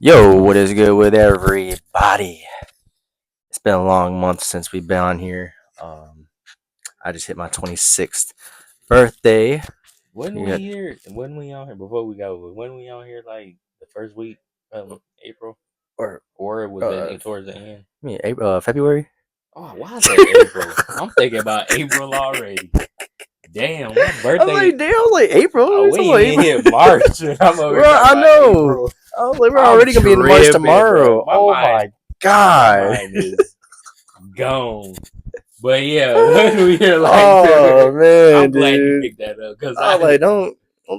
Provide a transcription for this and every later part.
Yo, what is good with everybody? It's been a long month since we've been on here. I just hit my 26th birthday. When You we got, here, when we out here, before we go, when we out here, like the first week of April, or or was uh, it towards the end? April, February. Oh, why I say April? I'm thinking about April already. Damn, my I was birthday. like, damn, I was like April. Oh, It's we like ain't even April. hit March, and I'm over here Bro, talking I about know. April. I was like, we're I'm already gonna be in March tripping, bro. tomorrow. Oh my My god. mind is gone. But yeah, when we hear like Oh February, I'm man, glad you dude. picked that up because I was like, don't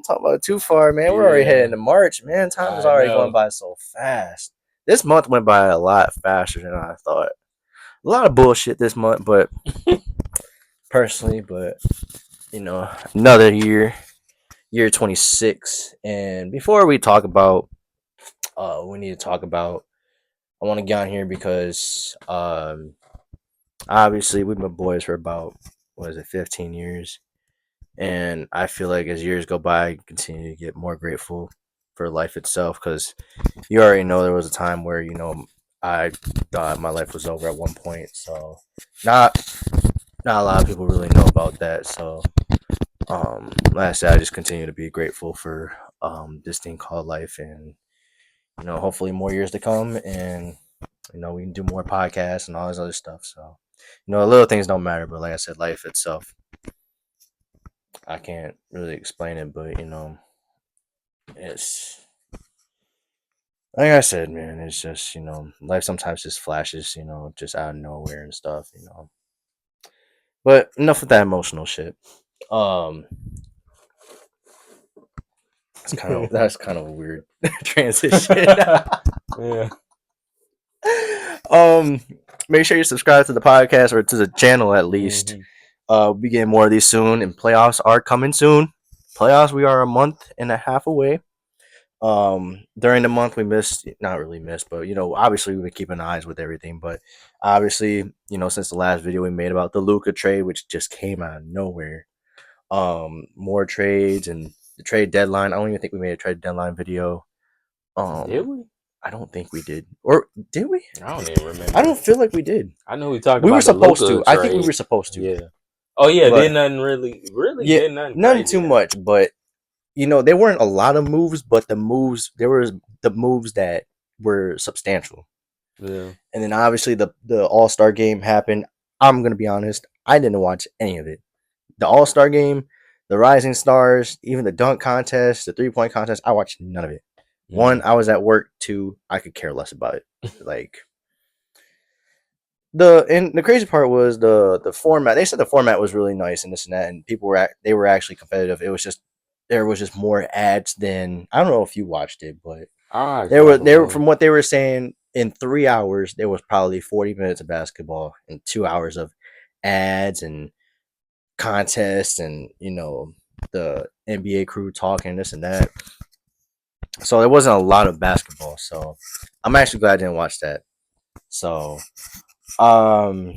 talk about it too far, man. We're already heading yeah, into March, man. Time is I already going know. by so fast. This month went by a lot faster than I thought. A lot of bullshit this month, but personally, but another year 26. And before we talk about, we need to talk about. I want to get on here because, obviously we've been boys for about 15 years. And I feel like as years go by, I continue to get more grateful for life itself because you already know there was a time where I thought my life was over at one point. So not not a lot of people really know about that. So like I said, I just continue to be grateful for this thing called life, and hopefully more years to come, and we can do more podcasts and all this other stuff. So the little things don't matter, but like I said, life itself, I can't really explain it, but it's like I said, man, it's just, life sometimes just flashes, just out of nowhere and stuff. But enough with that emotional shit. Um, that's kind of a weird transition. Yeah. um, Make sure you subscribe to the podcast or to the channel at least. Hmm. We'll be getting more of these soon, and playoffs are coming soon. Playoffs, we are a month and a half away. During the month we missed, not really missed, but obviously we've been keeping eyes with everything. But obviously, since the last video we made about the Luca trade, which just came out of nowhere, more trades and the trade deadline. I don't even think we made a trade deadline video. Did Um, we? I don't think we did, or did we? I don't even I remember. don't feel like we did. I know we talked We were about the supposed Luca to. I think we trade. were supposed to, Yeah. Oh yeah, but did nothing really yeah, did nothing none crazy too happen. much. But there weren't a lot of moves, but there was the moves that were substantial. Yeah. And then obviously the All Star game happened. I'm gonna be honest, I didn't watch any of it. The All Star game, the Rising Stars, even the dunk contest, the 3-point contest, I watched none of it. One, Mm. I was at work. Two, I could care less about it. Like the crazy part was the format. They said the format was really nice and this and that, and they were actually competitive. It was just there was just more ads than I don't know if you watched it, but I there actually were watched there one. from what they were saying in 3 hours there was probably 40 minutes of basketball and 2 hours of ads and contests and the NBA crew talking this and that. So there wasn't a lot of basketball. So I'm actually glad I didn't watch that. So um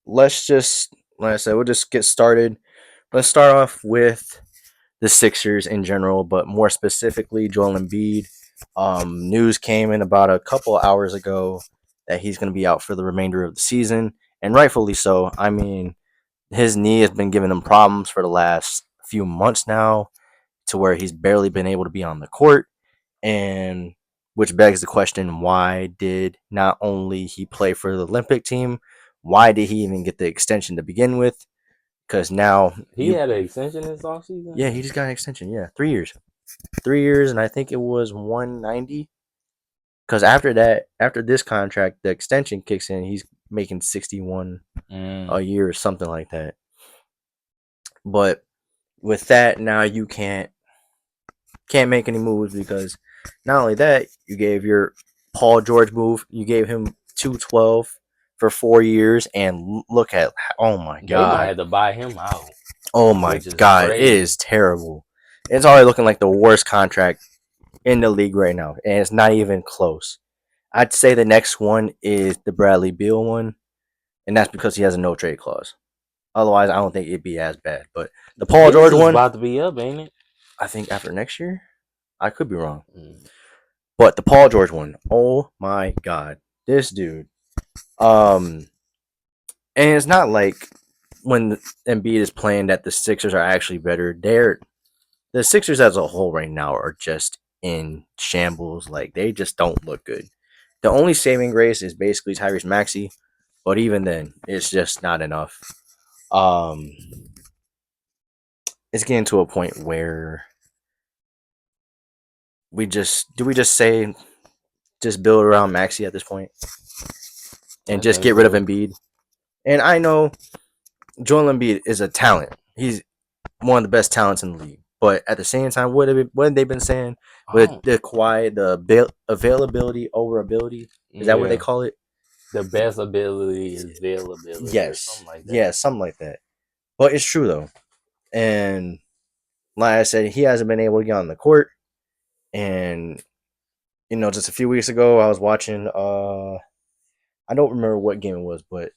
let's just like I said, we'll just get started. Let's start off with the Sixers in general, but more specifically Joel Embiid. News came in about a couple hours ago that he's going to be out for the remainder of the season, and rightfully so. I mean, his knee has been giving him problems for the last few months now, to where he's barely been able to be on the court, and which begs the question: why did not only he play for the Olympic team, why did he even get the extension to begin with? Because now He had an extension this offseason. yeah, he just got an extension. Yeah, 3 years, 3 years, and I think it was 190. Because after that, after this contract, the extension kicks in. He's making 61 a Mm. year or something like that. But with that, now you can't make any moves because not only that, you gave your Paul George move. You gave him 212 for 4 years, and look at oh my They might god, have to buy him out, oh my which is god, it crazy. is terrible. It's already looking like the worst contract in the league right now, and it's not even close. I'd say the next one is the Bradley Beal one, and that's because he has a no trade clause. Otherwise, I don't think it'd be as bad. But the Paul His George is one, about to be up, ain't it? I think after next year, I could be wrong. Mm. But the Paul George one, oh my god, this dude. Um, and it's not like when Embiid is playing that the Sixers are actually better. The Sixers as a whole right now are just in shambles. Like they just don't look good. The only saving grace is basically Tyrese Maxey, but even then, it's just not enough. Um, it's getting to a point where we just say just build around Maxey at this point and I just think get rid of so. Embiid. And I know Joel Embiid is a talent. He's one of the best talents in the league. But at the same time, what have they been saying with Oh, the quiet, the availability over ability? Is that what they yeah. call it? The best ability is availability or Yes, something like that. yeah, something like that. But it's true though, and like I said, he hasn't been able to get on the court. And just a few weeks ago, I was watching. I don't remember what game it was, but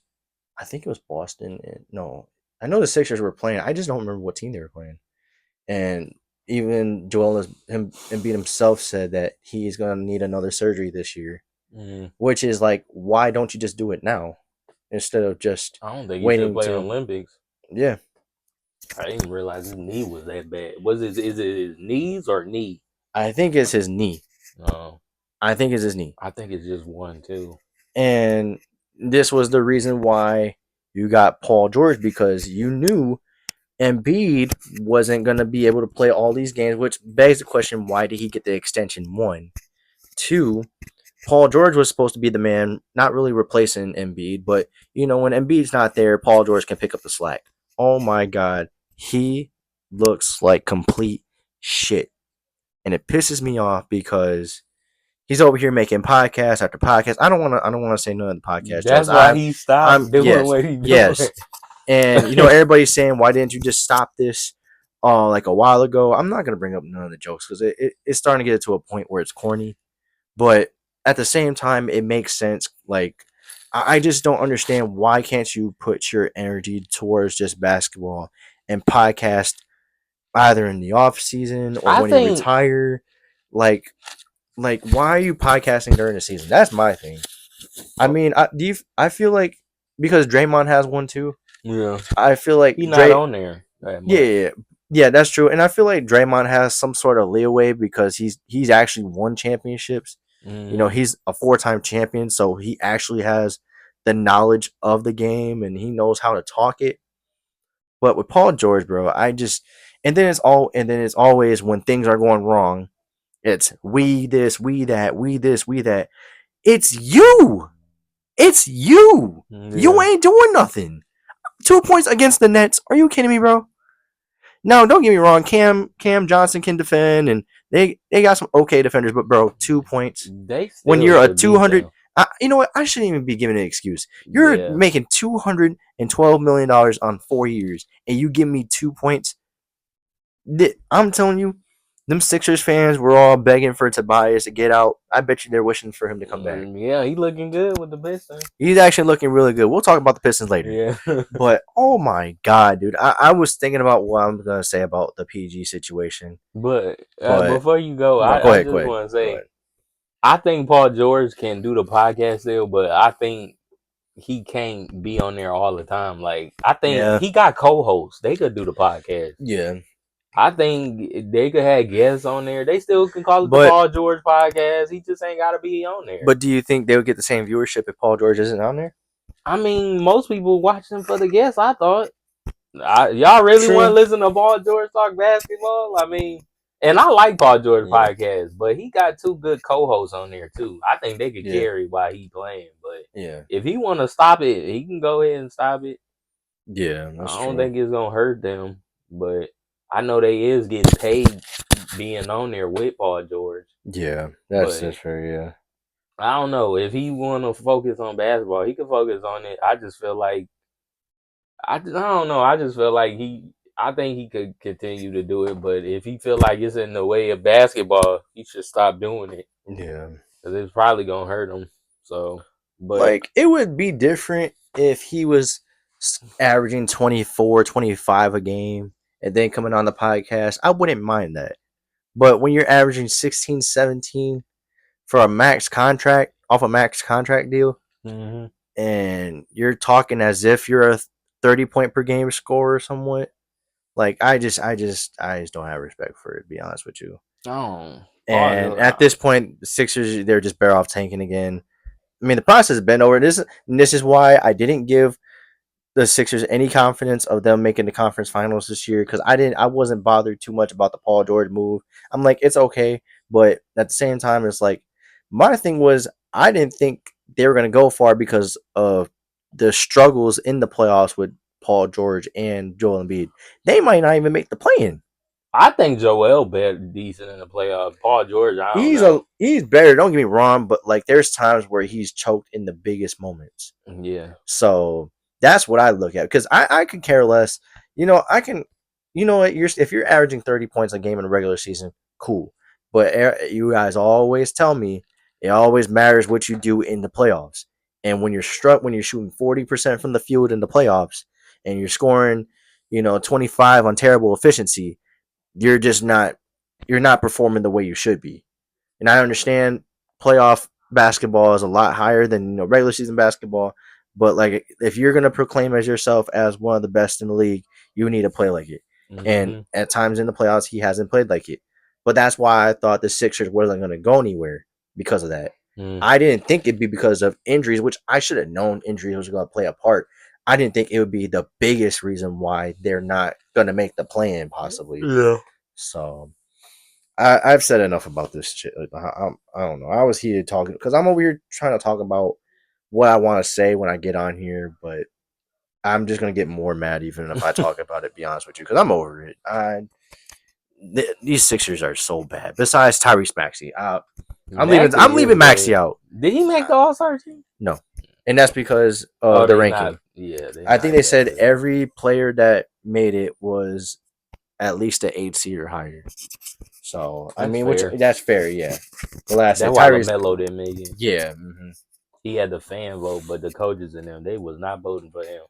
I think it was Boston. And, no, I know the Sixers were playing. I just don't remember what team they were playing. And even Embiid himself said that he's gonna need another surgery this year, Mm. which is like, why don't you just do it now instead of just I don't think he should waiting play to? Olympics. Yeah, I didn't realize his knee was that bad. Is it his knees or knee? I think it's his knee. No, I think it's his knee, I think it's just one too. and this was the reason why you got Paul George because you knew Embiid wasn't gonna be able to play all these games, which begs the question: why did he get the extension? One, two. Paul George was supposed to be the man, not really replacing Embiid, but when Embiid's not there, Paul George can pick up the slack. Oh my god, he looks like complete shit. And it pisses me off because he's over here making podcast after podcast. I don't want to say none of the podcast jokes. That's why he I'm stopped doing yes, what he doing. yes. And everybody's saying, why didn't you just stop this like a while ago? I'm not gonna bring up none of the jokes because it's starting to get to a point where it's corny. But at the same time, it makes sense. Like, I just don't understand why can't you put your energy towards just basketball and podcast either in the off season or I when you think, retire. Like, why are you podcasting during the season? That's my thing. I mean, I feel like because Draymond has one too. yeah, I feel like he not on there that Yeah, much. yeah, yeah, that's true. And I feel like Draymond has some sort of leeway because he's actually won championships. Mm-hmm. He's a 4-time champion, so he actually has the knowledge of the game and he knows how to talk it. But with Paul George, bro, and then it's always when things are going wrong, it's we this, we that, we this, we that. It's you. It's you. You Yeah, ain't doing nothing. 2 points against the Nets. Are you kidding me, bro? Now, don't get me wrong. Cam Johnson can defend, and they got some okay defenders. But bro, 2 points they when still you're a could beat 200. them. You know what? I shouldn't even be giving an excuse. You're Yeah, making $212 million on 4 years, and you give me 2 points. I'm telling you, them Sixers fans were all begging for Tobias to get out. I bet you they're wishing for him to come back. yeah, he looking good with the Pistons. He's actually looking really good. We'll talk about the Pistons later. Yeah, But oh my god, dude, I was thinking about what I'm gonna say about the PG situation. but But before you go, no, go I ahead, go just ahead, want to go say ahead. I think Paul George can do the podcast still, but I think he can't be on there all the time. Like I think Yeah, he got co-hosts; they could do the podcast. yeah. I think they could have guests on there. They still can call it the But Paul George podcast. He just ain't got to be on there. do you think they would get the same viewership if Paul George isn't on there? I mean, most people watch him for the guests. I thought. Y'all really want to True. listen to Paul George talk basketball? I mean, and I like Paul George Yeah, podcast, but he got two good co-hosts on there too. I think they could yeah, carry while he playing. But yeah, if he want to stop it, he can go ahead and stop it. yeah. That's I don't true. think it's gonna hurt them, but I know they is getting paid being on there with Paul George. Yeah, But that's fair. Yeah, I don't know if he want to focus on basketball, he can focus on it. I just feel like I don't know. I just feel like I think he could continue to do it, but if he feel like it's in the way of basketball, he should stop doing it yeah. because it's probably gonna hurt him. So, but Like it would be different if he was averaging 24, 25 a game and then coming on the podcast. I wouldn't mind that. But when you're averaging 16, 17. for a max contract off a max contract deal, Mm-hmm. and you're talking as if you're a 30 point per game scorer somewhat. Like I just don't have respect for it, to be honest with you. Oh, And Paul. at this point, the Sixers they're just better off tanking again. I mean, the process has been over. This is why I didn't give the Sixers any confidence of them making the conference finals this year because I wasn't bothered too much about the Paul George move. I'm like, it's okay, but at the same time, it's like my thing was I didn't think they were gonna go far because of the struggles in the playoffs with Paul George and Joel Embiid. They might not even make the play in. I think Joel better decent in the playoffs. Paul George, I don't know. He's better. Don't get me wrong, but like there's times where he's choked in the biggest moments. Yeah. So that's what I look at because I could care less. I can. You know what? If you're averaging 30 points a game in a regular season, cool. But you guys always tell me it always matters what you do in the playoffs. And when you're shooting 40% from the field in the playoffs, and you're scoring, 25 on terrible efficiency, you're just not you're not performing the way you should be. And I understand playoff basketball is a lot higher than regular season basketball. But like, if you're gonna proclaim as yourself as one of the best in the league, you need to play like it. And Mm-hmm. at times in the playoffs, he hasn't played like it. But that's why I thought the Sixers wasn't gonna go anywhere because of that. Mm. I didn't think it'd be because of injuries, which I should have known injuries was gonna play a part. I didn't think it would be the biggest reason why they're not gonna make the play in possibly. Yeah. So I've said enough about this shit. I don't know. I was here talking because I'm over here trying to talk about what I want to say when I get on here, but I'm just gonna get more mad even if I talk about it. Be honest with you, because I'm over it. These Sixers are so bad. Besides Tyrese Maxey, I'm leaving. Maxey I'm is leaving Maxey good. out. Did he make the All Star team? No, and that's because Oh, of the they ranking. not. Yeah, they I not think they that said good. every player that made it was at least an 8 seed or higher. So I That's mean, which fair. that's fair, yeah. But like I That's said, why Tyrese, Lamelo didn't make it. yeah. He had the fan vote, but the coaches and them, they was not voting for him.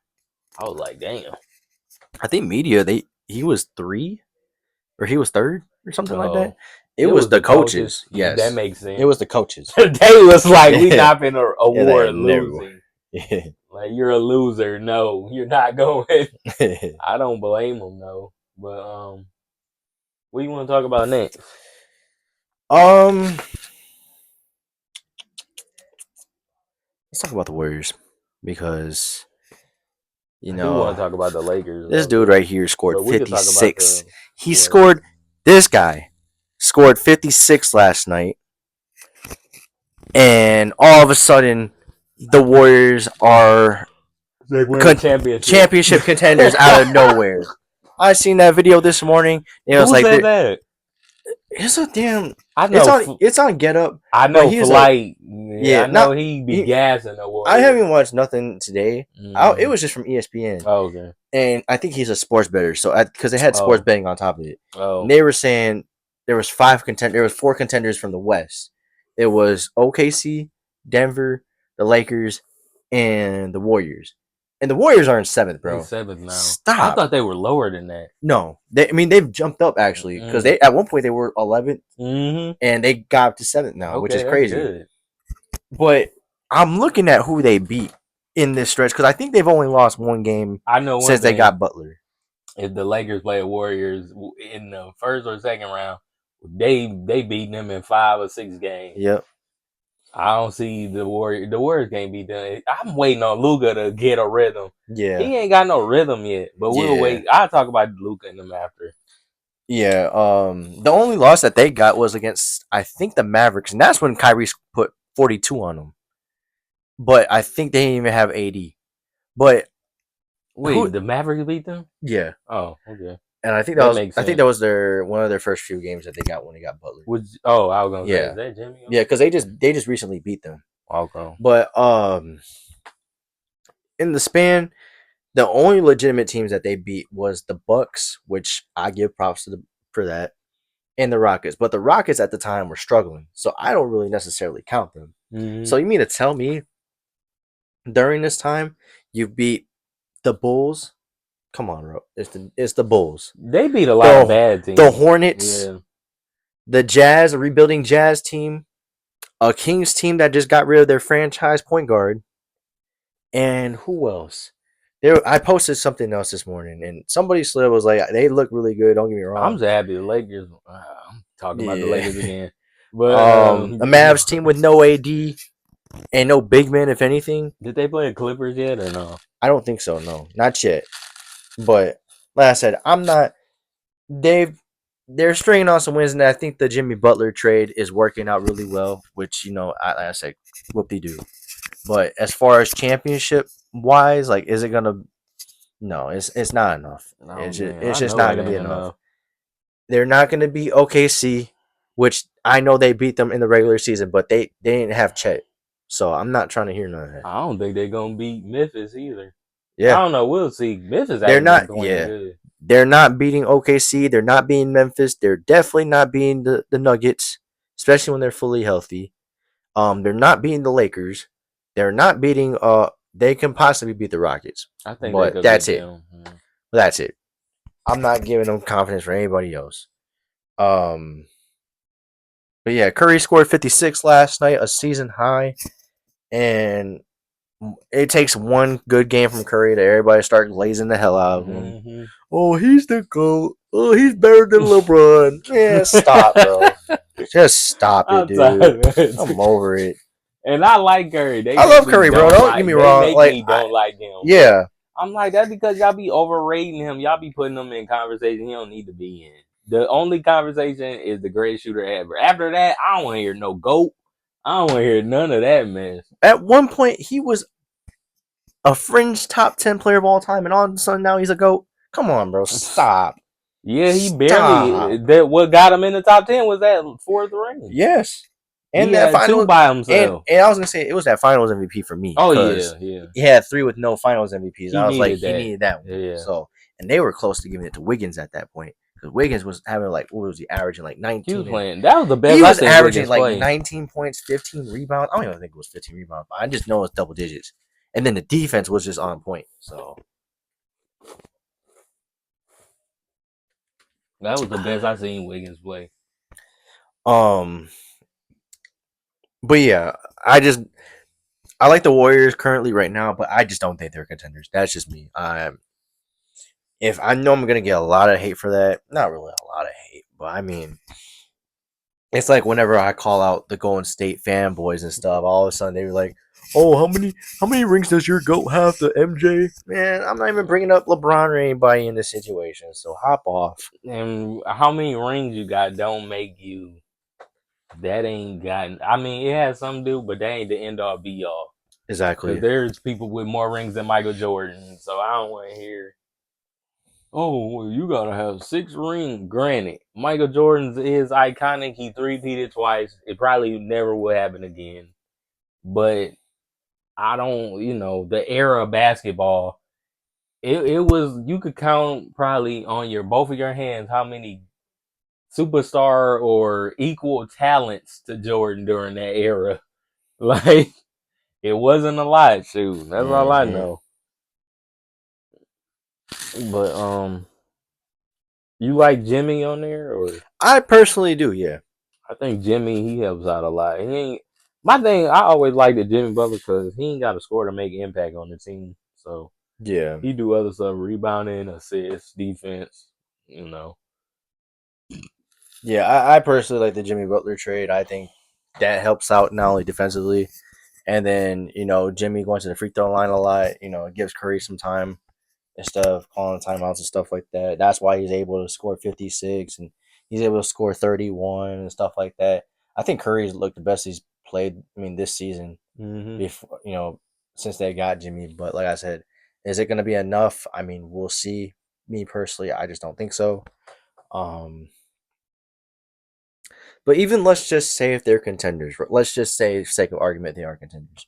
I was like, damn. I think media he was 3 or he was third or something like that. Oh, It it was was the the coaches. coaches, That yes. makes It sense. was the coaches. They was like, we Yeah, not finna they award no. losing. Like, you're a loser. No, you're not going. I don't blame them though. But what you want to talk about next? um, let's talk about the Warriors because you I do want know to talk about the Lakers this though dude too. right here scored But we could talk about 56. the He Warriors. scored. This guy scored 56 last night, and all of a sudden, the Warriors are Like we're the con- championship. championship contenders out of nowhere. I seen that video this morning. And it was Who like, said that? it's a damn. I It's know. on. It's on Get Up, I but know. he's a Flight. Yeah, yeah. I know Not. he be gassing the I Warriors. haven't watched nothing today. It Mm. was just from ESPN, Oh, okay. and I think he's a sports bettor. So because they had sports Oh. betting on top of it, and Oh. they were saying there was 4 contenders from the West. It was OKC, Denver, the Lakers, and the Warriors. And the Warriors are in seventh, They bro. seventh now. I Stop. thought they were lower than that. No, I mean they've jumped up actually because Mm. they at one point they were 11th Mm-hmm. and they got up to 7th now, which is Okay, that's crazy. good. But I'm looking at who they beat in this stretch because I think they've only lost one game I know one since they thing. got Butler. If the Lakers play Warriors in the first or second round, they beating them in 5 or 6 games. Yep. I don't see the Warriors. The Warriors can't be done. I'm waiting on Luka to get a rhythm. Yeah. He ain't got no rhythm yet, but we'll Yeah. wait. I'll talk about Luka and them after. Yeah. The only loss that they got was against I think the Mavericks, and that's when Kyrie put 42 on them. But I think they didn't even have AD. But Wait, the Mavericks beat them? Yeah. Oh, okay. And I think that makes sense. I think that was one of their first few games that they got when they got Butler. I was gonna say, Yeah. is that Jimmy? Yeah, because they just recently beat them. Okay. But in the span, the only legitimate teams that they beat was the Bucks, which I give props to for that, and the Rockets. But the Rockets at the time were struggling, so I don't really necessarily count them. Mm-hmm. So you mean to tell me during this time you beat the Bulls? Come on, bro. It's the Bulls. They beat a lot of bad teams. The Hornets, the Jazz, a rebuilding Jazz team. a Kings team that just got rid of their franchise point guard, and who else? There, I posted something else this morning, and somebody slid was like, they look really good. Don't get me I'm wrong. just happy the Lakers. I'm talking about the Yeah. Lakers again, but A Mavs team with no AD and no big man, if anything. did they play the Clippers yet or no? I don't think so. No, not yet. But like I said, I'm not. They've they're stringing on some wins, and I think the Jimmy Butler trade is working out really well. Which like I said, whoop de doo. But as far as championship wise, like, is it gonna? No, it's not enough. Oh man, It's I just know not it gonna be ain't enough. enough. They're not gonna be OKC, which I know they beat them in the regular season, but they didn't have Chet, so I'm not trying to hear none of that. I don't think they're gonna beat Memphis either. I Yeah, don't know. We'll see. Memphis they're actually been not. playing Yeah, good. they're not beating OKC. They're not beating Memphis. They're definitely not beating the Nuggets, especially when they're fully healthy. They're not beating the Lakers. They're not beating. They can possibly beat the Rockets, I think they but could beat that's it. them. That's it. I'm not giving them confidence for anybody else. Um, but yeah, Curry scored 56 last night, a season high, and it takes one good game from Curry to everybody start glazing the hell out of him. Mm-hmm. Oh, he's the GOAT. Oh, he's better than LeBron. Yeah, stop, bro. Just stop it, I'm dude. tired of I'm it. over it. And I like Curry. They I make love me Curry, bro. don't Don't get me like. They wrong. make me don't like him. But Yeah, I'm like, that's because y'all be overrating him. Y'all be putting him in conversation he don't need to be in. The only conversation is the greatest shooter ever. After that, I don't want to hear no GOAT. I don't want to hear none of that mess. at one point he was a fringe top 10 player of all time, and all of a sudden now he's a GOAT. Come on, bro. Stop. Yeah, he barely. Stop. That what got him in the top 10 was that fourth ring. Yes. He And that had two final, by and himself. I was gonna say it was that finals MVP for me Oh because yeah, yeah. he had three with no finals MVPs. He I was like, needed he that. needed that one. Yeah, So, and they were close to giving it to Wiggins at that point because Wiggins was having like, what was he averaging, like he was 19, and playing. That was the he best I was seen averaging Wiggins like play. 19 points, 15 rebounds. I don't even think it was 15 rebounds, but I just know it's double digits. And then the defense was just on point. So, That was the best I seen Wiggins play. um, but yeah, I like the Warriors currently right now, but I just don't think they're contenders. That's just me. If I know I'm gonna get a lot of hate for that, not really a lot of hate, but I mean, it's like whenever I call out the Golden State fanboys and stuff, all of a sudden they were like, "Oh, how many rings does your goat have to MJ?" Man, I'm not even bringing up LeBron or anybody in this situation, so hop off. And how many rings you got don't make you. That ain't got. I mean, it has some do, but that ain't the end all be all. Because Exactly. there's people with more rings than Michael Jordan, so I don't want to hear. Oh, well, you gotta have 6 rings. Granted, Michael Jordan's is iconic. He three-peated twice. It probably never will happen again. But I don't, the era of basketball. It was you could count probably on your both of your hands how many superstar or equal talents to Jordan during that era. Like it wasn't a lot, shoot. That's all I Hmm. know. But you like Jimmy on there, or I personally do, yeah, I think Jimmy he helps out a lot. He ain't my thing. I always liked the Jimmy Butler because he ain't got to score to make impact on the team. So yeah, he do other stuff, rebounding, assists, defense. You know. yeah. I personally like the Jimmy Butler trade. I think that helps out not only defensively, and then Jimmy going to the free throw line a lot. It gives Curry some time instead of calling timeouts and stuff like that. That's why he's able to score 56 and he's able to score 31 and stuff like that. I think Curry's looked the best he's played. I mean, this season Mm-hmm. before since they got Jimmy. But like I said, is it going to be enough? I mean, we'll see. Me personally, I just don't think so. Um, but even let's just say if they're contenders, let's just say, for sake of argument, they are contenders.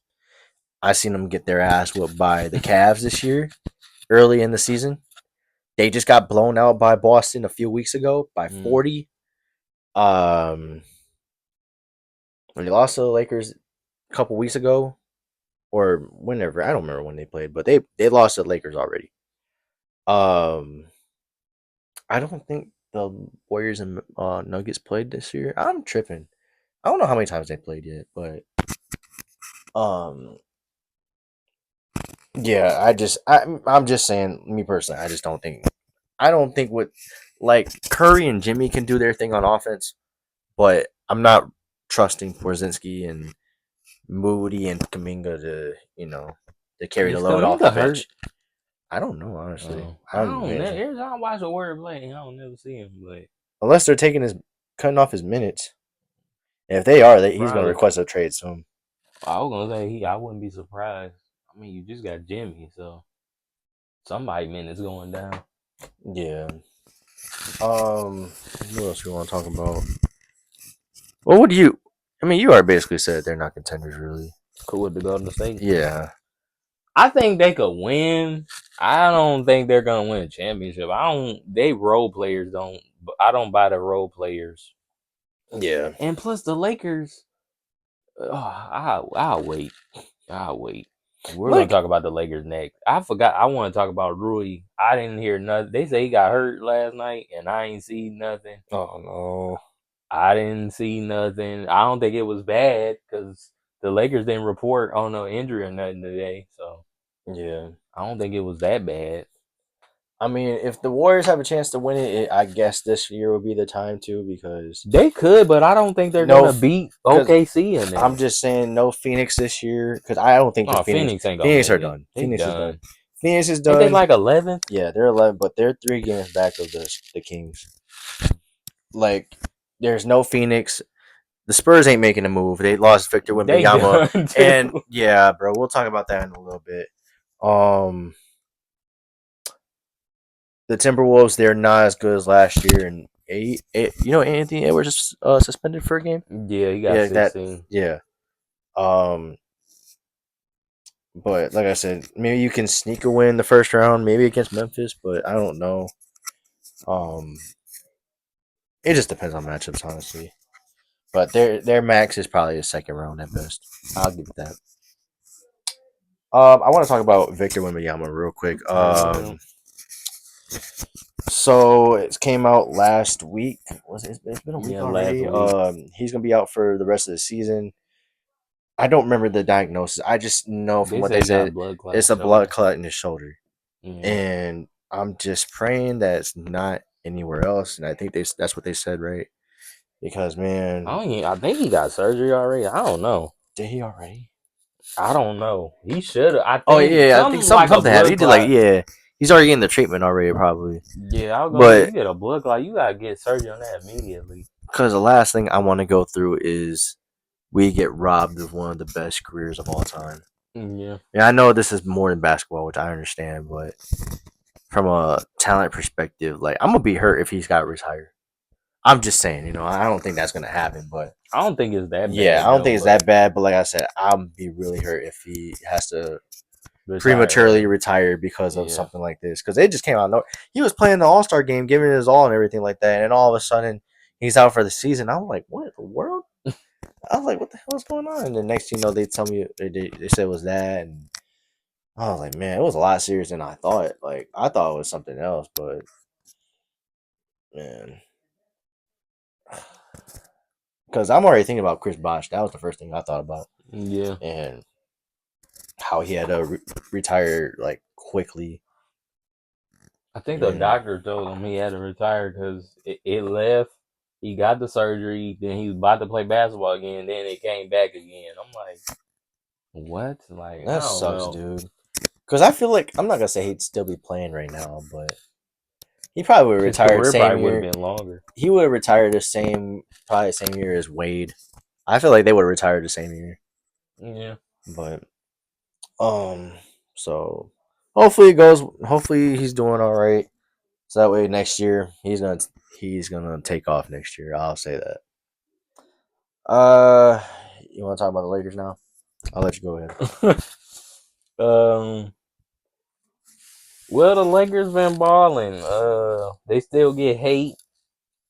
I seen them get their ass whooped by the Cavs this year, early in the season. They just got blown out by Boston a few weeks ago by Mm. 40. Um, when they lost to the Lakers a couple weeks ago, or whenever, I don't remember when they played, but they lost to the Lakers already. Um, I don't think the Warriors and Nuggets played this year. I'm tripping. I don't know how many times they played yet, but um, yeah, I'm just saying, me personally, I don't think what like Curry and Jimmy can do their thing on offense, but I'm not trusting Porzinski and Moody and Kaminga to carry the Is load off the Kaminga hurt? bench. I don't know honestly. I I'm don't know. man, Every time I watch a word play, I don't never see him. But unless they're taking his cutting off his minutes. And if they are, he's going to probably, request a trade soon. I was gonna say I wouldn't be surprised. I mean, you just got Jimmy, so somebody minutes going down. Yeah. What else we want to talk about? Well, what do you? I mean, you already basically said they're not contenders, really. Cool with the Golden State. Yeah. I think they could win. I don't think they're gonna win a championship. I don't. They role players don't. I don't buy the role players. Yeah. And plus, the Lakers. I'll wait. I'll wait. We're gonna Like, talk about the Lakers next. I forgot. I want to talk about Rui. I didn't hear nothing. They say he got hurt last night, and I ain't see nothing. oh no. I didn't see nothing. I don't think it was bad because the Lakers didn't report on no injury or nothing today. So Yeah. I don't think it was that bad. I mean, if the Warriors have a chance to win it, I guess this year would be the time to because They could, but I don't think they're no, gonna beat because OKC in I'm there. just saying no Phoenix this year because I don't think the Oh, Phoenix Phoenix ain't gonna Phoenix are make it. done. They Phoenix is done. done. Phoenix is Ain't they done. like 11th? Yeah, they're 11, but they're 3 games back of the Kings. Like, there's no Phoenix. The Spurs ain't making a move. They lost Victor They Wembanyama, done and too. yeah, bro, we'll talk about that in a little bit. Um, the Timberwolves, they're not as good as last year, and Anthony Edwards is suspended for a game. Yeah, he got Yeah, that 16. yeah. Um, but like I said, maybe you can sneak a win the first round, maybe against Memphis, but I don't know. Um, it just depends on matchups, honestly. But their max is probably a second round at best. I'll give it that. I want to talk about Victor Wembanyama real quick. Yeah. So it came out last week. Was it? It's been a week Yeah, last already. week. He's gonna be out for the rest of the season. I don't remember the diagnosis. I just know from They what say they he got a said, blood clot it's a blood shoulder. clot in his shoulder, Yeah. and I'm just praying that it's not anywhere else. And I think that's what they said, right? Because man, I think he got surgery already. I don't know. did he already? I don't know. He should have. I Oh think yeah, I think something like a something happened. He blood did like clot. yeah, he's already getting the treatment already probably. Yeah, I was gonna say But you get a blood clot, you gotta get surgery on that immediately. because the last thing I want to go through is we get robbed of one of the best careers of all time. Yeah. Yeah, I know this is more than basketball, which I understand, but from a talent perspective, like I'm gonna be hurt if he's got to retire. I'm just saying, I don't think that's gonna happen, but I don't think it's that yeah, I bad don't though, think it's but that bad. But like I said, I'll be really hurt if he has to retire prematurely early. retire because of Yeah. something like this. Because it just came out. No, he was playing the All Star game, giving it his all and everything like that, and all of a sudden he's out for the season. I'm like, what in the world? I was like, what the hell is going on? And the next thing you know, they tell me they said it was that, and I was like, man, it was a lot serious than I thought. Like I thought it was something else, but man, because I'm already thinking about Chris Bosh. That was the first thing I thought about, Yeah. and how he had to retire like quickly. I think the And doctor told him he had to retire because it left. He got the surgery, then he was about to play basketball again, then it came back again. I'm like, what? Like, I that don't sucks, know. dude. Because I feel like I'm not gonna say he'd still be playing right now, but he probably would have His retired career same probably would have year. been longer. He would have retired probably the same year as Wade. I feel like they would have retired the same year, Yeah. but um, so hopefully it goes. Hopefully he's doing all right. So that way next year he's gonna take off next year. I'll say that. Uh, you want to talk about the Lakers now? I'll let you go ahead. um. Well, the Lakers been balling. They still get hate.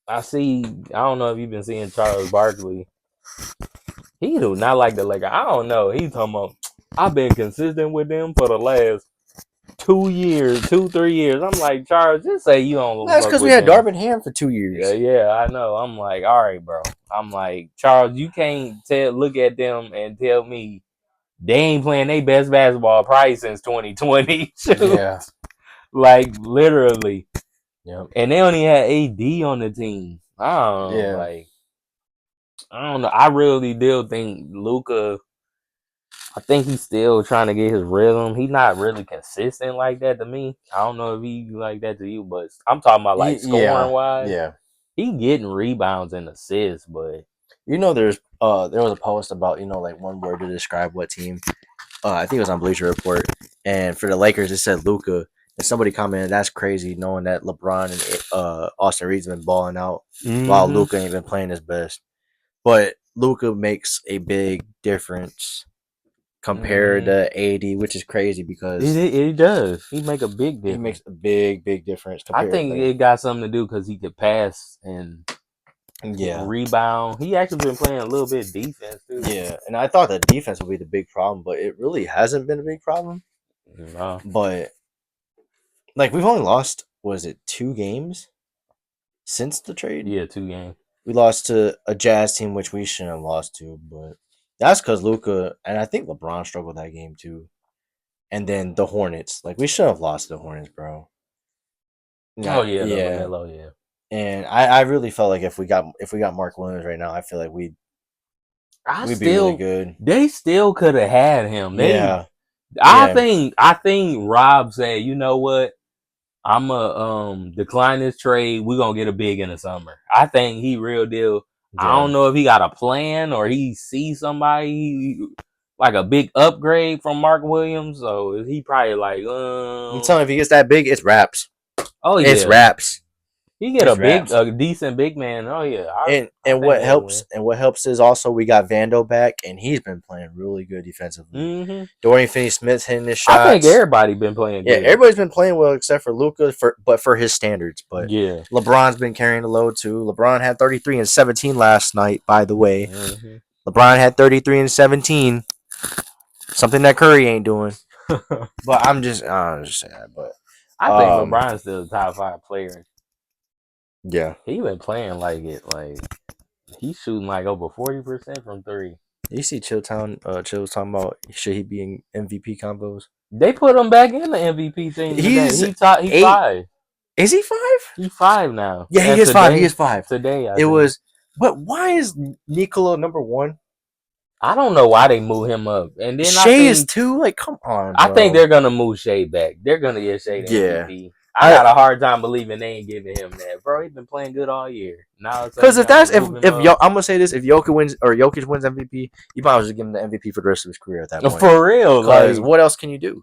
I see. I don't know if you've been seeing Charles Barkley. He do not like the Lakers. I don't know. He talking about. I've been consistent with them for the last 2 years, 3 years. I'm like, Charles, just say you don't That's fuck because we with had them. Darvin Ham for 2 Yeah, years. yeah, I know. I'm like, all right, bro. I'm like, Charles, you can't look at them and tell me they ain't playing their best basketball probably since 2020. Yeah. Like literally. Yep. And they only had AD on the team. I don't know, Yeah. like I don't know. I really do think Luka. I think he's still trying to get his rhythm. He's not really consistent like that to me. I don't know if he like that to you, but I'm talking about like scoring Yeah. wise. Yeah. He getting rebounds and assists, but There was a post about like one word to describe what team. I think it was on Bleacher Report, and for the Lakers it said Luca. And somebody commented, "That's crazy, knowing that LeBron and Austin Reed's been balling out while mm-hmm. Luca ain't been playing his best." But Luca makes a big difference compared Mm-hmm. to AD, which is crazy because It does. He make a big he difference. makes a big difference I compared. think Like, it got something to do because he could pass and yeah, rebound. He actually been playing a little bit defense too. yeah, and I thought that defense would be the big problem, but it really hasn't been a big problem. No. But like we've only lost, was it 2 games since the trade? Yeah, 2 games. We lost to a Jazz team, which we shouldn't have lost to, but that's because Luca and I think LeBron struggled that game too. And then the Hornets, like we should have lost to the Hornets, bro. Oh Yeah, yeah, the yeah. Lamelo, yeah. And I really felt like if we got Mark Williams right now, I feel like I we'd be really still, good. they still could have had him. Yeah, I yeah, think, Rob said, you know what? I'm a decline this trade. We're gonna get a big in the summer. I think he real deal. I yeah. don't know if he got a plan or he sees somebody like a big upgrade from Mark Williams. So he probably like, I'm telling you, if he gets that big, it's raps. oh It's yeah, raps. he get It's raps. a decent big man. Oh yeah, And I and think what they'll helps win. and what helps is also we got Vando back, and he's been playing really good defensively. Hmm. Dorian Finney-Smith's hitting his I think shots. everybody been playing Yeah, good. everybody's been playing well except for Luca, for his standards. But Yeah. LeBron's been carrying the load too. LeBron had 33 and 17 last night. By the way, Hmm. LeBron had 33 and 17, something that Curry ain't doing. But I'm just saying. But I think um, LeBron's still the top 5 player. yeah, He been playing like it. Like he's shooting like over 40% from three. you see Chilltown. Chill was talking about should he be in MVP combos? They put him back in the MVP team today. He's He 8. five. Is he 5? He five now. Yeah, he And is 5. He is 5. today I It think. was, but why is Nikola number 1? I don't know why they move him up. And then Shea is 2. Like, come on, I think bro. they're gonna move Shea back. They're gonna get Shea the Yeah, MVP. I I got a hard time believing they ain't giving him that, bro. He's been playing good all year. Now it's like because you if gotta that's move him if up. I'm gonna say this, if Jokic wins MVP, you might as well just give him the MVP for the rest of his career at that point. For real, Because like what else can you do?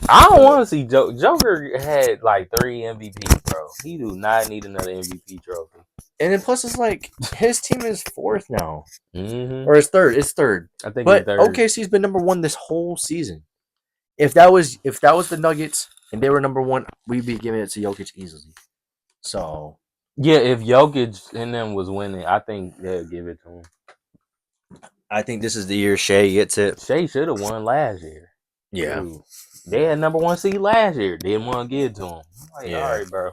I don't want to see Joker had like 3 MVPs, bro. He do not need another MVP trophy. And then plus, it's like his team is 4th now, Mm-hmm. or it's 3rd. It's 3rd. I think he's But third. OKC's been number 1 this whole season. If that was the Nuggets and they were number 1, we'd be giving it to Jokic easily. So Yeah, if Jokic and them was winning, I think they'll give it to him. I think this is the year Shea gets it. Shea should have won last year. Yeah, Dude, they had number 1 seed last year. Didn't want to give it to him. I'm like, yeah. all right, bro.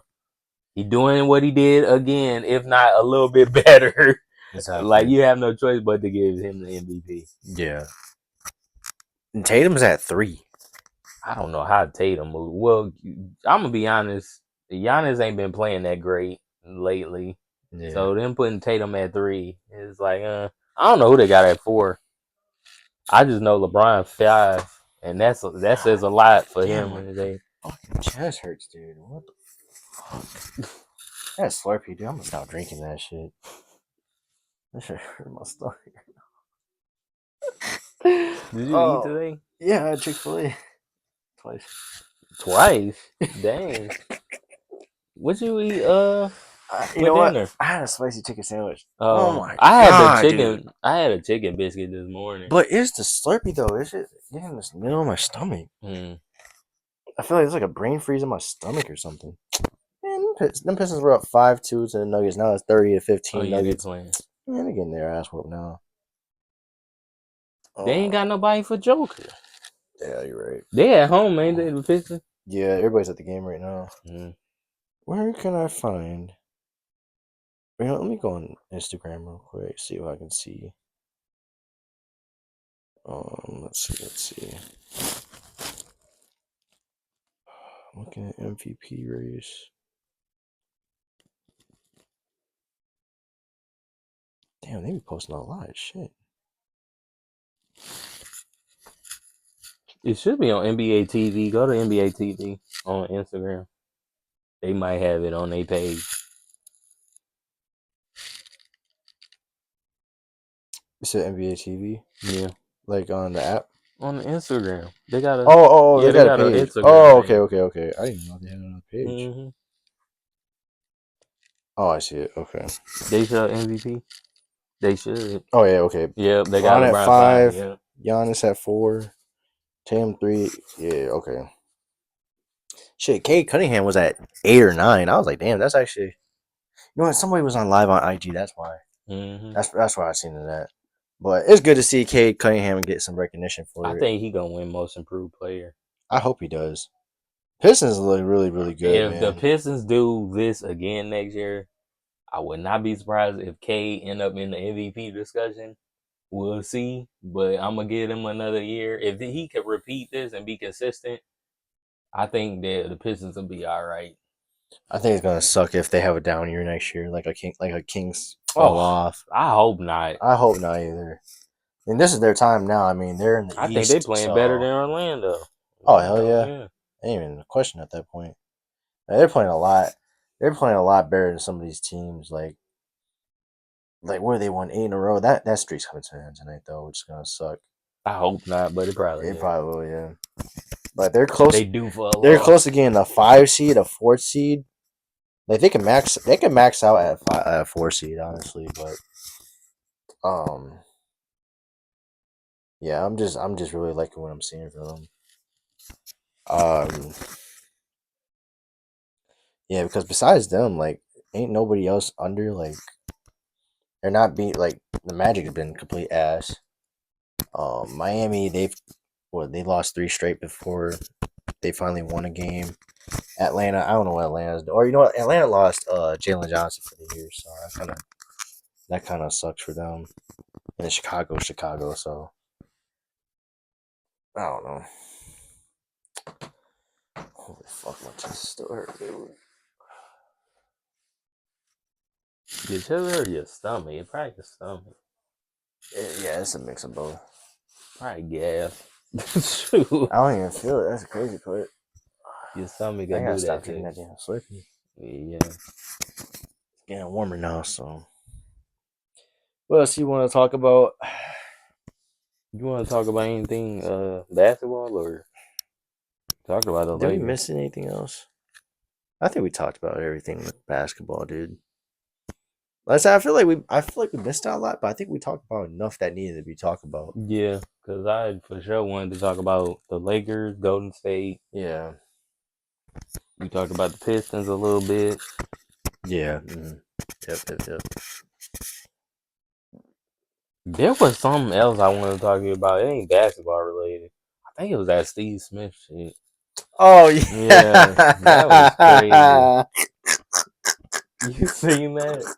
He doing what he did again, if not a little bit better. Exactly. Like you have no choice but to give him the MVP. Yeah. And Tatum's at 3. I don't know how Tatum moved. Well, I'm gonna be honest. Giannis ain't been playing that great lately. Yeah. So them putting Tatum at 3 is like, I don't know who they got at 4. I just know LeBron 5, and that says a lot for him. My Today. fucking chest hurts, dude. What the fuck? That's Slurpee, dude. I'm gonna stop drinking that shit. That shit hurt my stomach. Did you eat Oh, today? yeah, I had Chick-fil-A twice. Twice. Dang. What you eat? You For know what? dinner? I had a spicy chicken sandwich. Oh my I had the god, chicken. dude. I had a chicken biscuit this morning. But it's the Slurpee though. It's just getting this middle of my stomach. I feel like it's like a brain freeze in my stomach or something. Man, them Pistons were up 5-2 to the Nuggets. Now it's 30-15 Oh yeah, Nuggets. they playing. Man, they're getting their ass whooped now. They ain't got nobody for Joker. Yeah, you're right. They at home, ain't they? The Pistons. Yeah, everybody's at the game right now. Mm. Where can I find? Let me go on Instagram real quick. See what I can see. Let's see. Let's see. Looking at MVP race. Damn, they be posting a lot of shit. It should be on NBA TV. Go to NBA TV on Instagram. They might have it on their page. You said NBA TV, Yeah, like on the app. on the Instagram. They got a Oh, yeah, they they got a got an page. Instagram Oh, okay, page. okay, okay. I didn't know they had another page. Hmm. Oh, I see it. Okay. They show MVP. They should. Oh yeah, okay. Yep, they got Bron at LeBron 5. 5, Yeah. Giannis at 4, Tatum 3. Yeah, okay. Shit, Kate Cunningham was at 8 or 9. I was like, damn, that's actually. You know what? Somebody was on live on IG. That's why. Hmm. That's why I seen that. But it's good to see Cade Cunningham get some recognition I for it. think he gonna win Most Improved Player. I hope he does. Pistons look really, really good, If the man. Pistons do this again next year, I would not be surprised if K end up in the MVP discussion. We'll see, but I'm gonna give him another year. If he could repeat this and be consistent, I think that the Pistons will be all right. I think it's gonna suck if they have a down year next year, like a Kings fall Oh, off. I hope not. I hope not either. And this is their time now. I mean, they're in the I think they East, playing better than so Orlando. oh hell Orlando, yeah, yeah. ain't even a question at that point. They're playing a lot. They're playing a lot better than some of these teams. Like where they won 8 in a row. That streak's coming to an end tonight though, which is gonna suck. I hope not, but it probably It is. probably will, yeah. But they're close. They do for a They're close loss. to getting a 5 seed, a 4 seed. Like they can max out at 4 seed, honestly. But um, yeah, I'm just really liking what I'm seeing from them. Um, yeah, because besides them, like, ain't nobody else under like they're not beat like the Magic has been complete ass. Miami, they lost 3 straight before they finally won a game. Atlanta, I don't know what Atlanta's or you know what Atlanta lost Jalen Johnson for the year, so that kind of sucks for them. And then Chicago. So I don't know. Holy fuck, my chest still hurt, dude. Your chest or your stomach? It probably your stomach. Yeah, it's a mix of both. Probably gas. Shoot. I don't even feel it. That's the crazy part. Your stomach I could gotta do stop that drinking too. that damn Slurpee. Yeah. It's getting warmer now, so. What else you want to talk about? You want to talk about anything basketball or talk about the Did we Lakers? miss anything else? I think we talked about everything with basketball, dude. I feel like we missed out a lot, but I think we talked about enough that needed to be talked about. Yeah, because I for sure wanted to talk about the Lakers, Golden State. Yeah. We talked about the Pistons a little bit. Yeah. Mm-hmm. Yep. There was something else I wanted to talk to you about. It ain't basketball related. I think it was that Steve Smith shit. Oh Yeah, that was crazy. yeah. You seen that?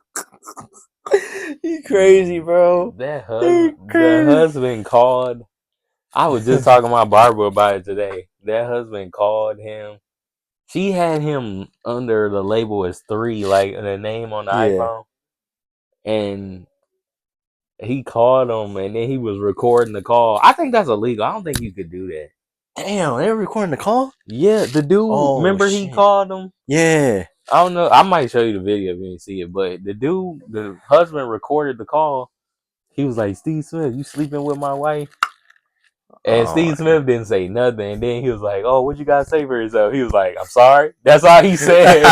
You crazy, bro. You The crazy. husband called. I was just talking to my barber about it today. That husband called him. She had him under the label as 3, like the name on the Yeah. iPhone, and he called him, and then he was recording the call. I think that's illegal. I don't think you could do that. Damn, they were recording the call? Yeah, the dude. Oh Remember he shit. called him. Yeah. I don't know. I might show you the video if you didn't see it, but the dude, the husband, recorded the call. He was like, "Steve Smith, you sleeping with my wife?" And Oh. Steve Smith didn't say nothing. And then he was like, "Oh, what you gotta say for yourself?" He was like, "I'm sorry." That's all he said.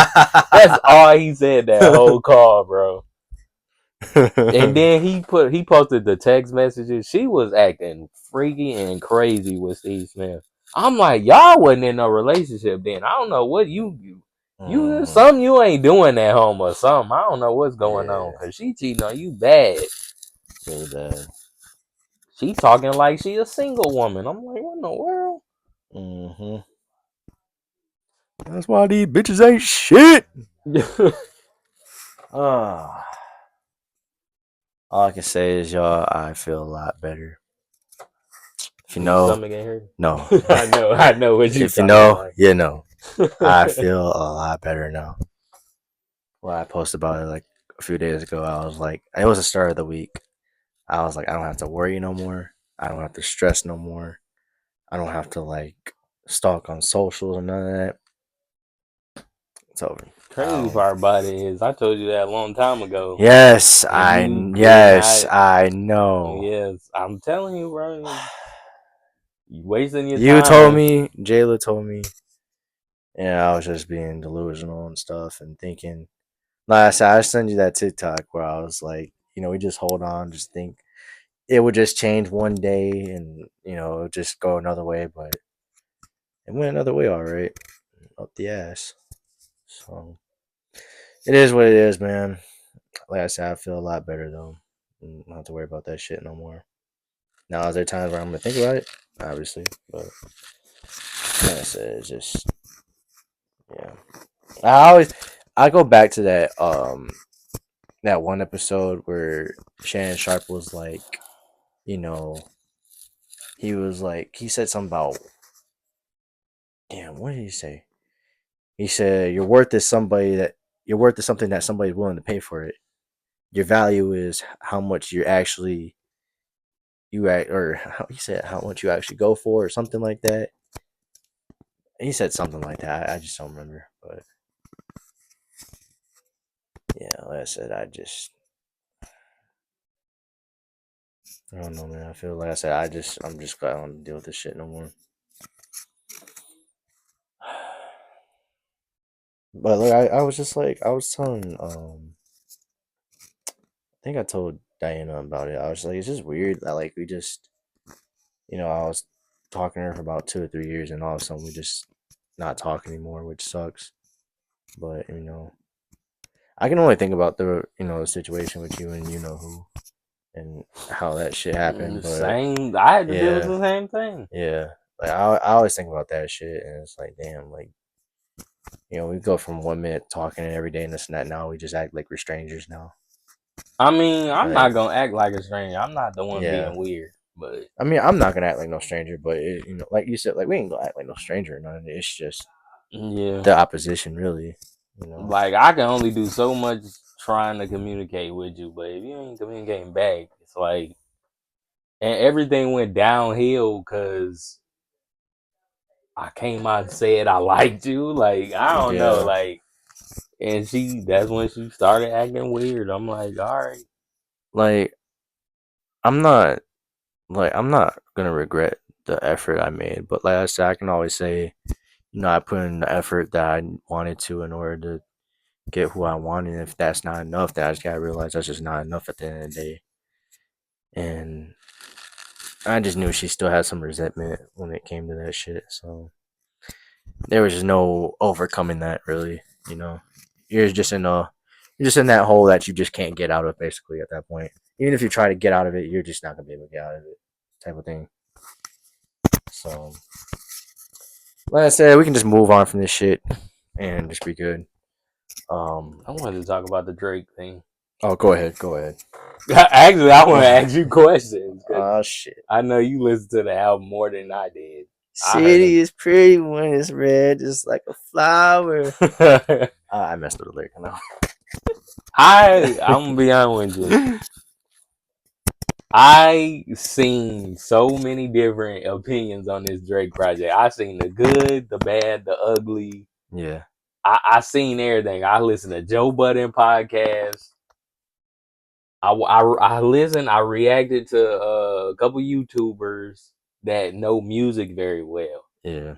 That's all he said that whole call, bro. And then he posted the text messages. She was acting freaky and crazy with Steve Smith. I'm like, y'all wasn't in no relationship then. I don't know what you Mhm. something you ain't doing at home or something. I don't know what's going on Yeah. because she cheating on you bad. Really bad. She talking like she a single woman. I'm like, what in the world? Mm-hmm. That's why these bitches ain't shit. Uh, all I can say is, y'all, I feel a lot better. If you Your know, stomach ain't hurt. no. I know what you If you talking know, about. you know. I feel a lot better now. Well, I posted about it like a few days ago. I was like, it was the start of the week. I was like, I don't have to worry no more. I don't have to stress no more. I don't have to like stalk on socials or none of that. It's over. Crazy part about it is I told you that a long time ago, and you did Yes, not. I know. Yes, I'm telling you, bro. You wasting your You told time. me, Jayla told me, and I was just being delusional and stuff and thinking. Like I said, I sent you that TikTok where I was like, we just hold on, just think it would just change one day and, it would just go another way, but it went another way, all right, up the ass. So it is what it is, man. Like I said, I feel a lot better though. Don't have to worry about that shit no more. Now, is there times where I'm gonna think about it? Obviously, but like I said, it's just yeah. I go back to that one episode where Shannon Sharp was like, you know, he was like he said something about damn, what did he say? He said your worth is something that somebody's willing to pay for it. Your value is how much you're actually or how he said how much you actually go for or something like that. He said something like that. I just don't remember, but yeah, like I said, I don't know, man. I feel like I said I'm just glad I don't have to deal with this shit no more. But like I was just like I was telling I think I told Diana about it. I was like, it's just weird that like we just I was talking to her for about 2 or 3 years and all of a sudden we just not talk anymore, which sucks. But I can only think about the situation with you and you know who and how that shit happened. But Same. I had to deal with yeah, the same thing. yeah. Like I always think about that shit and it's like damn, like we go from 1 minute talking every day and this and that. Now we just act like we're strangers now. I mean, I'm Like not gonna act like a stranger. I'm not the one yeah. being weird, but I mean, I'm not gonna act like no stranger, but like you said, like we ain't gonna act like no stranger or nothing. It's just yeah, the opposition, really. You know. like I can only do so much trying to communicate with you, but if you ain't communicating back, it's like, and everything went downhill because I came out and said I liked you. Like I don't know, Yeah. like, and that's when she started acting weird. I'm like, all right. Like I'm not I'm not gonna regret the effort I made, but like I said, I can always say, I put in the effort that I wanted to in order to get who I wanted. And if that's not enough, then I just gotta realize that's just not enough at the end of the day. And I just knew she still had some resentment when it came to that shit. So there was just no overcoming that really. You know, you're just in a you're just in that hole that you just can't get out of. Basically, at that point, even if you try to get out of it, you're just not gonna be able to get out of it. Type of thing. So, like I said, we can just move on from this shit and just be good. Um. I wanted to talk about the Drake thing. Oh, go ahead. Go ahead. Actually, I want to ask you questions because Oh shit. I know you listened to the album more than I did. I heard City is pretty when it's red, just like a flower. it. I messed with the lyric now. I'm gonna be honest with you. I seen so many different opinions on this Drake project. I seen the good, the bad, the ugly. Yeah. I seen everything. I listened to Joe Budden podcast. I listened. I reacted to a couple YouTubers that know music very well. Yeah.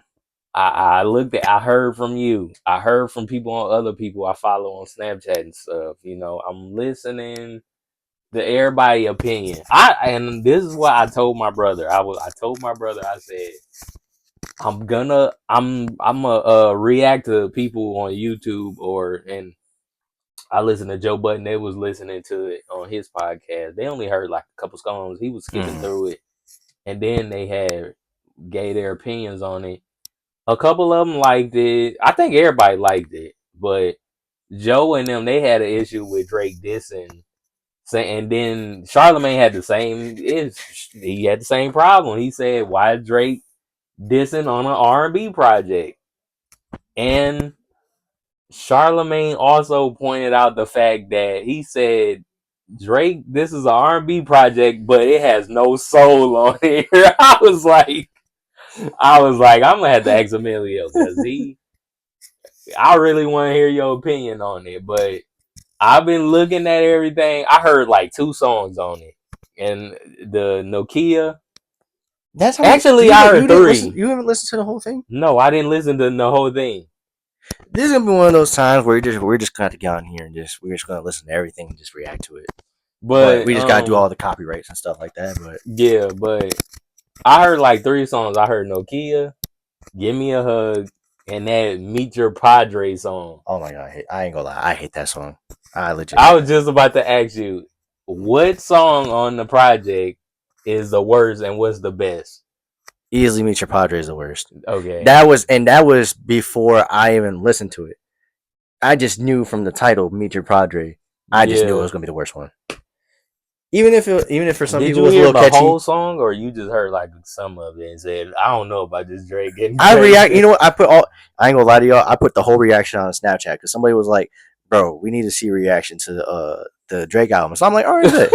I looked at. I heard from you. I heard from people on other people I follow on Snapchat and stuff. I'm listening to everybody opinion. And this is what I told my brother. I told my brother. I said I'm gonna react to people on YouTube and I listened to Joe Budden. They was listening to it on his podcast. They only heard like a couple songs. He was skipping Mm. through it, and then they had gave their opinions on it. A couple of them liked it. I think everybody liked it, but Joe and them they had an issue with Drake dissing. And then Charlemagne had the same. He had the same problem. He said, "Why is Drake dissing on an R&B project?" And Charlemagne also pointed out the fact that he said, "Drake, this is an R&B project, but it has no soul on it." I'm gonna have to ask Emilio because I really want to hear your opinion on it. But I've been looking at everything. I heard like 2 songs on it, and the Nokia. That's how many. Actually, You I didn't. You heard didn't listen. three. You haven't listened to the whole thing. No, I didn't listen to the whole thing. This is gonna be one of those times where we're just gonna have to get on here and we're just gonna listen to everything and just react to it. But But we just gotta do all the copyrights and stuff like that. But yeah, but I heard like 3 songs. I heard Nokia, Give Me a Hug, and that Meet Your Padre song. oh my god, I ain't gonna lie, I hate that song. I legit I hate was that song. just about to ask you, what song on the project is the worst and what's the best? Easily Meet Your Padre is the worst. Okay. That was before I even listened to it. I just knew from the title Meet Your Padre. I just knew it Yeah. was gonna be the worst one. Even if for some Did people you it was a hear little the whole catchy. song or you just heard like some of it and said, I don't know about this Drake getting I react. You crazy? know what? I ain't gonna lie to y'all. I put the whole reaction on Snapchat because somebody was like, "Bro, we need to see a reaction to the Drake album." So I'm like, "All right, bet."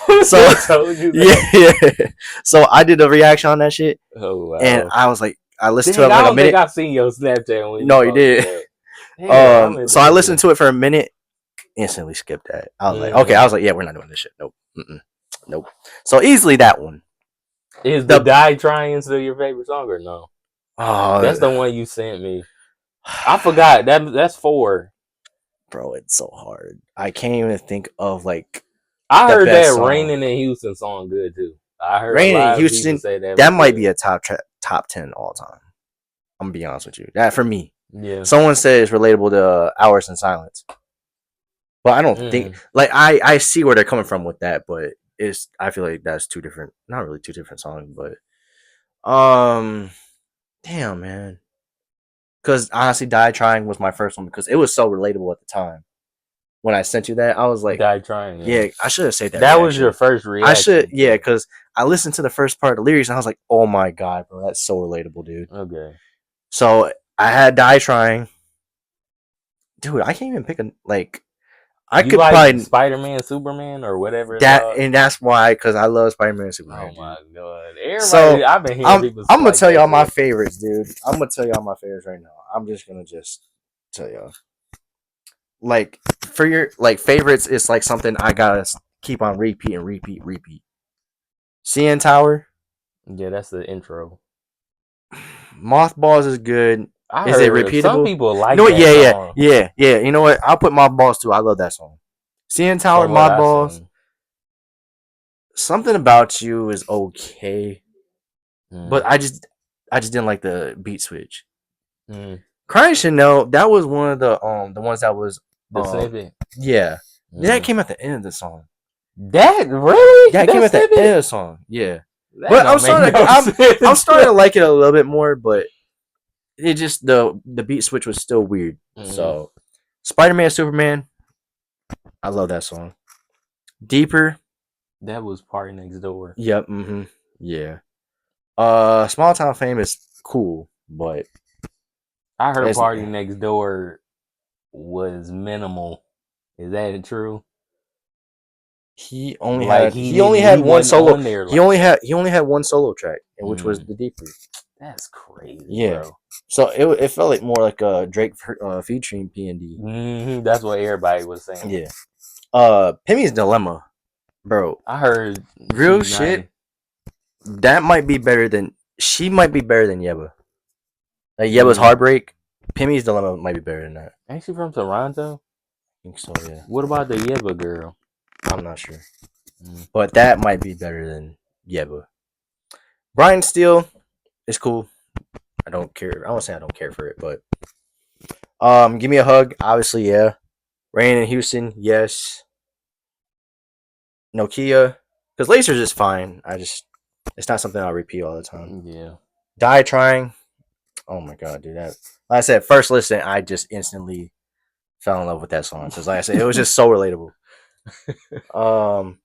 Who So told you yeah, that? yeah. So I did a reaction on that shit, Oh and wow. I was like, I listened to it Dang, for I like a don't think minute. I seen your Snapchat when you No, you posted did. that. Damn, I'm gonna So I look listened at to it for a minute, instantly skipped that. I was like, okay. I it. was like, yeah, we're not doing this shit. Nope, mm-mm. Nope. So easily that one. Is the The Die Trying still your favorite song or no? That's the oh, one you sent me. I forgot. That's 4. bro, it's so hard. I can't even think of like I the heard that best song. Raining in Houston song good too. I heard a Rain in lot of people Houston, say that that was might be good. a top 10 all time. I'm gonna be honest with you. That for me. Yeah. Someone said it's relatable to Hours in Silence, but I don't think Mm. like I see where they're coming from with that, but it's I feel like that's two different, not really two different songs, but damn man, because honestly, Die Trying was my first one because it was so relatable at the time. When I sent you that, I was like, Die Trying, yeah. yeah, I should have saved that That was your reaction. first I should, reaction yeah, to. because I listened to the first part of the lyrics and I was like, oh my god, bro, that's so relatable, dude. Okay. So I had Die Trying, dude. I can't even pick a like. I You could like probably Spider Man, Superman, or whatever it's that, called? and that's why because I love Spider Man and Oh Superman, my dude. god. Everybody So I've been hearing I'm people I'm gonna like tell that y'all my shit. favorites, dude. I'm gonna tell y'all my favorites right now. I'm just gonna tell y'all like for your like favorites. It's like something I gotta keep on repeat and repeat, repeat. CN Tower, Yeah, that's the intro. Mothballs is good. I Is it heard some repeatable? people You know like what? that Yeah, yeah, song yeah, yeah. You know what? I'll put Mothballs too. I love that song. CN Tower, from what I Mothballs. seen. Something About You is okay, but Mm, I just didn't like the beat switch. mm. Crying Chanel, that was one of the ones that was The um snippet. yeah. That Mm. came at the end of the song. That really? That came That at the end of snippet? the song. Yeah. That But don't make no I'm sense. starting to like it a little bit more, but it just the beat switch was still weird. Mm. So Spider Man Superman, I love that song. Deeper, That was Party Next Door. yep, yeah. Small Town Fame is cool, but I heard it's Party Next Door was minimal. Is that true? he only Like had he only had he one wasn't solo. on there He like only had that. he only had one solo track, which was Mm. the Deeper. That's crazy, Yeah. bro. So it felt like more like a Drake featuring P&D. That's what everybody was saying. Yeah. Pimmy's Dilemma, bro. I heard Real she nice. shit. That might be better than she might be better than Yeba. Like Yeba's Mm. Heartbreak. Pimmy's Dilemma might be better than that. Ain't she from Toronto? I think so. Yeah. What about the Yeba girl? I'm not sure, Mm. but that might be better than Yeba. Brian Steele is cool. I don't care. I won't say I don't care for it, but give me a hug. Obviously, yeah. Rain in Houston, yes. Nokia, because lasers is fine. It's not something I'll repeat all the time. Yeah. Die Trying, Oh my god, dude! That like I said, first listen, I just instantly fell in love with that song because, like I said, it was just so relatable.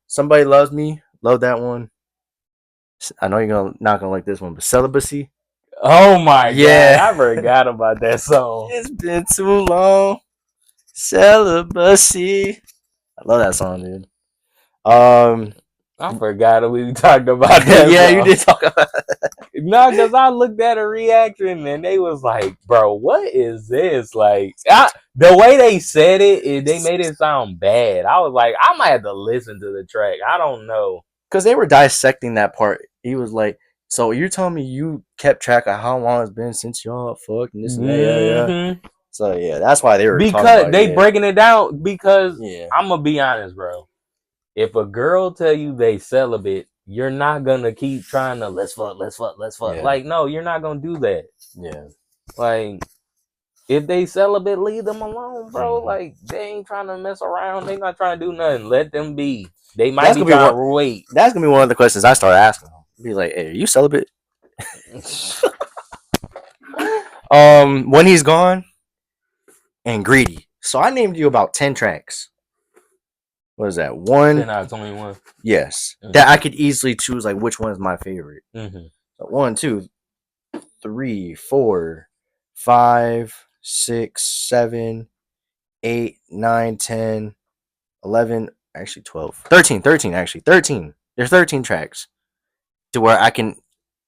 Somebody loves me. Love that one. I know you're gonna not gonna like this one, but celibacy. Oh my god, Yeah, I forgot about that song. it's been too long. Celibacy. I love that song, dude. Um, I forgot that we talked about that yeah, you song. did talk about. No, because I looked at a reaction and they was like, "Bro, what is this?" Like, the way they said it, they made it sound bad. I was like, I might have to listen to the track. I don't know. Because they were dissecting that part. He was like, "So you're telling me you kept track of how long it's been since y'all fucked and this and that, yeah, yeah." Hmm. So yeah, that's why they were talking Because about they it. breaking it down. Because Yeah, I'm gonna be honest, bro. If a girl tell you they celibate, you're not gonna keep trying to let's fuck, let's fuck, let's fuck. yeah, Like, no, you're not gonna do that. yeah. Like, if they celibate, leave them alone, bro. Mm-hmm. Like, they ain't trying to mess around. They not trying to do nothing. Let them be. They might That's be gonna be trying one. to wait. That's gonna be one of the questions I start asking. Be like, "Hey, are you celibate?" When he's gone and greedy. So I named you about 10 tracks. What is that? 10 One, out of 21. yes, Mm-hmm. that I could easily choose. Like which one is my favorite? Mm-hmm. So 1, 2, 3, 4, 5, 6, 7, 8, 9, 10, 11, actually 12, 13, 13, actually 13. There's 13 tracks to where I can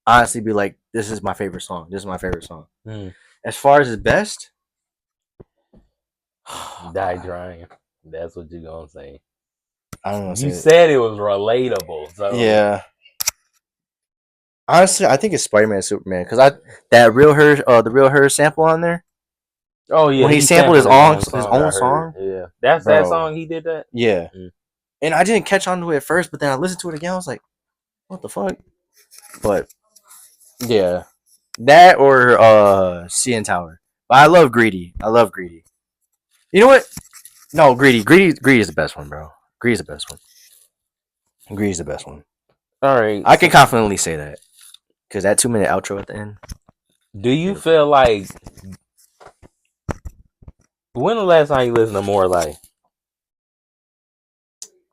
honestly be like, this is my favorite song. This is my favorite song. Mm. As far as his best, Die trying. That's what you gonna say. I don't want to You say it. said it was relatable, so Yeah. Honestly, I think it's Spider Man Superman because I that real her the real her sample on there oh yeah, when he he sampled sampled his I own heard. song, Yeah. That's that bro. song he did that? Yeah, Mm. and I didn't catch on to it at first, but then I listened to it again. I was like, what the fuck? But yeah, that or CN Tower. But I love Greedy. I love Greedy. You know what? No, Greedy is the best one, bro. Greedy's the best one. Greedy's the best one. Alright. I can So confidently say that because that 2 minute outro at the end, do you beautiful. feel like when the last time you listened to More Life?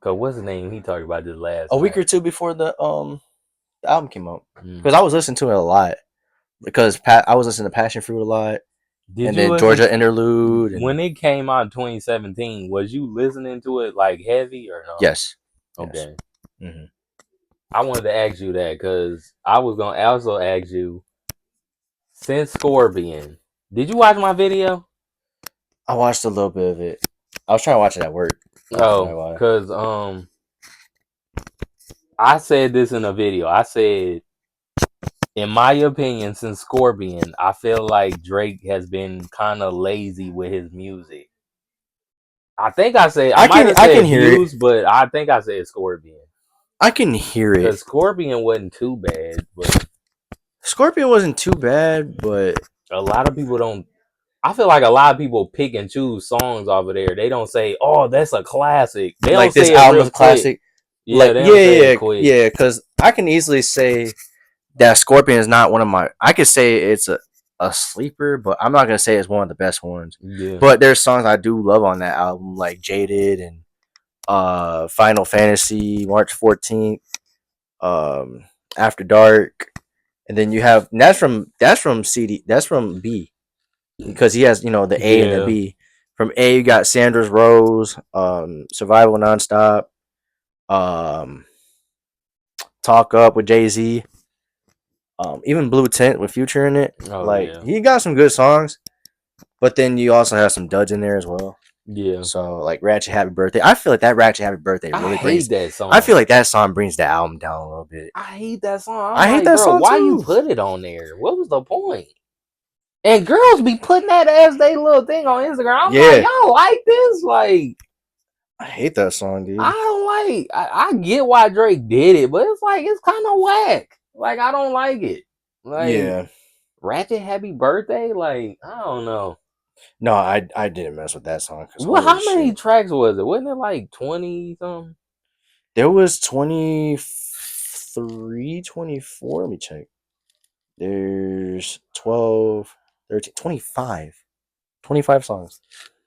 Cause what's the name? He talked about this last A week night. or two before the album came out, Mm. because I was listening to it a lot because I was listening to Passion Fruit a lot, Did and you then listen Georgia Interlude, and when it came out in 2017? Was you listening to it like heavy or no? yes, yes. Okay, Hmm. I wanted to ask you that because I was gonna also ask you since Scorpion. Did you watch my video? I watched a little bit of it. I was trying to watch it at work. Not gonna lie, Oh, why. cause I said this in a video. I said, in my opinion, since Scorpion, I feel like Drake has been kind of lazy with his music. I think I might have I can said hear it. Views, but I think I said Scorpion. I can hear it. Because Scorpion wasn't too bad, but Scorpion wasn't too bad, but a lot of people don't. I feel like a lot of people pick and choose songs off of there. They don't say, "Oh, that's a classic." They don't like this say it album is real a quick. classic. Yeah, Like they don't yeah, say it yeah, quick. yeah. Because I can easily say that Scorpion is not one of my. I could say it's a sleeper, but I'm not gonna say it's one of the best ones. Yeah, But there's songs I do love on that album, like Jaded and Final Fantasy, March 14th, um, After Dark, and then you have and that's from CD, that's from B, because he has the A and the yeah, B. From A you got Sandra's Rose, Survival Nonstop, um, Talk Up with Jay Z, even Blue Tent with Future in it. oh Like yeah, he got some good songs, but then you also have some duds in there as well. yeah. So like Ratchet Happy Birthday, I feel like that Ratchet Happy Birthday I really hate brings. that I song. feel like that song brings the album down a little bit. I hate that song. I'm I hate like, that bro, song why you too. put it on there? What was the point? And girls be putting that as they little thing on Instagram. I'm like, Yeah, y'all like this? Like, I hate that song, I dude. don't like. I get why Drake did it, but it's like it's kind of whack. Like, I don't like it. Like, Yeah, Ratchet Happy Birthday. Like, I don't know. no, I didn't mess with that song because Well, holy how many shit, tracks was it? Wasn't it like 20 something? there was 23, 24. Let me check. There's 12, 13, 25. 25 songs.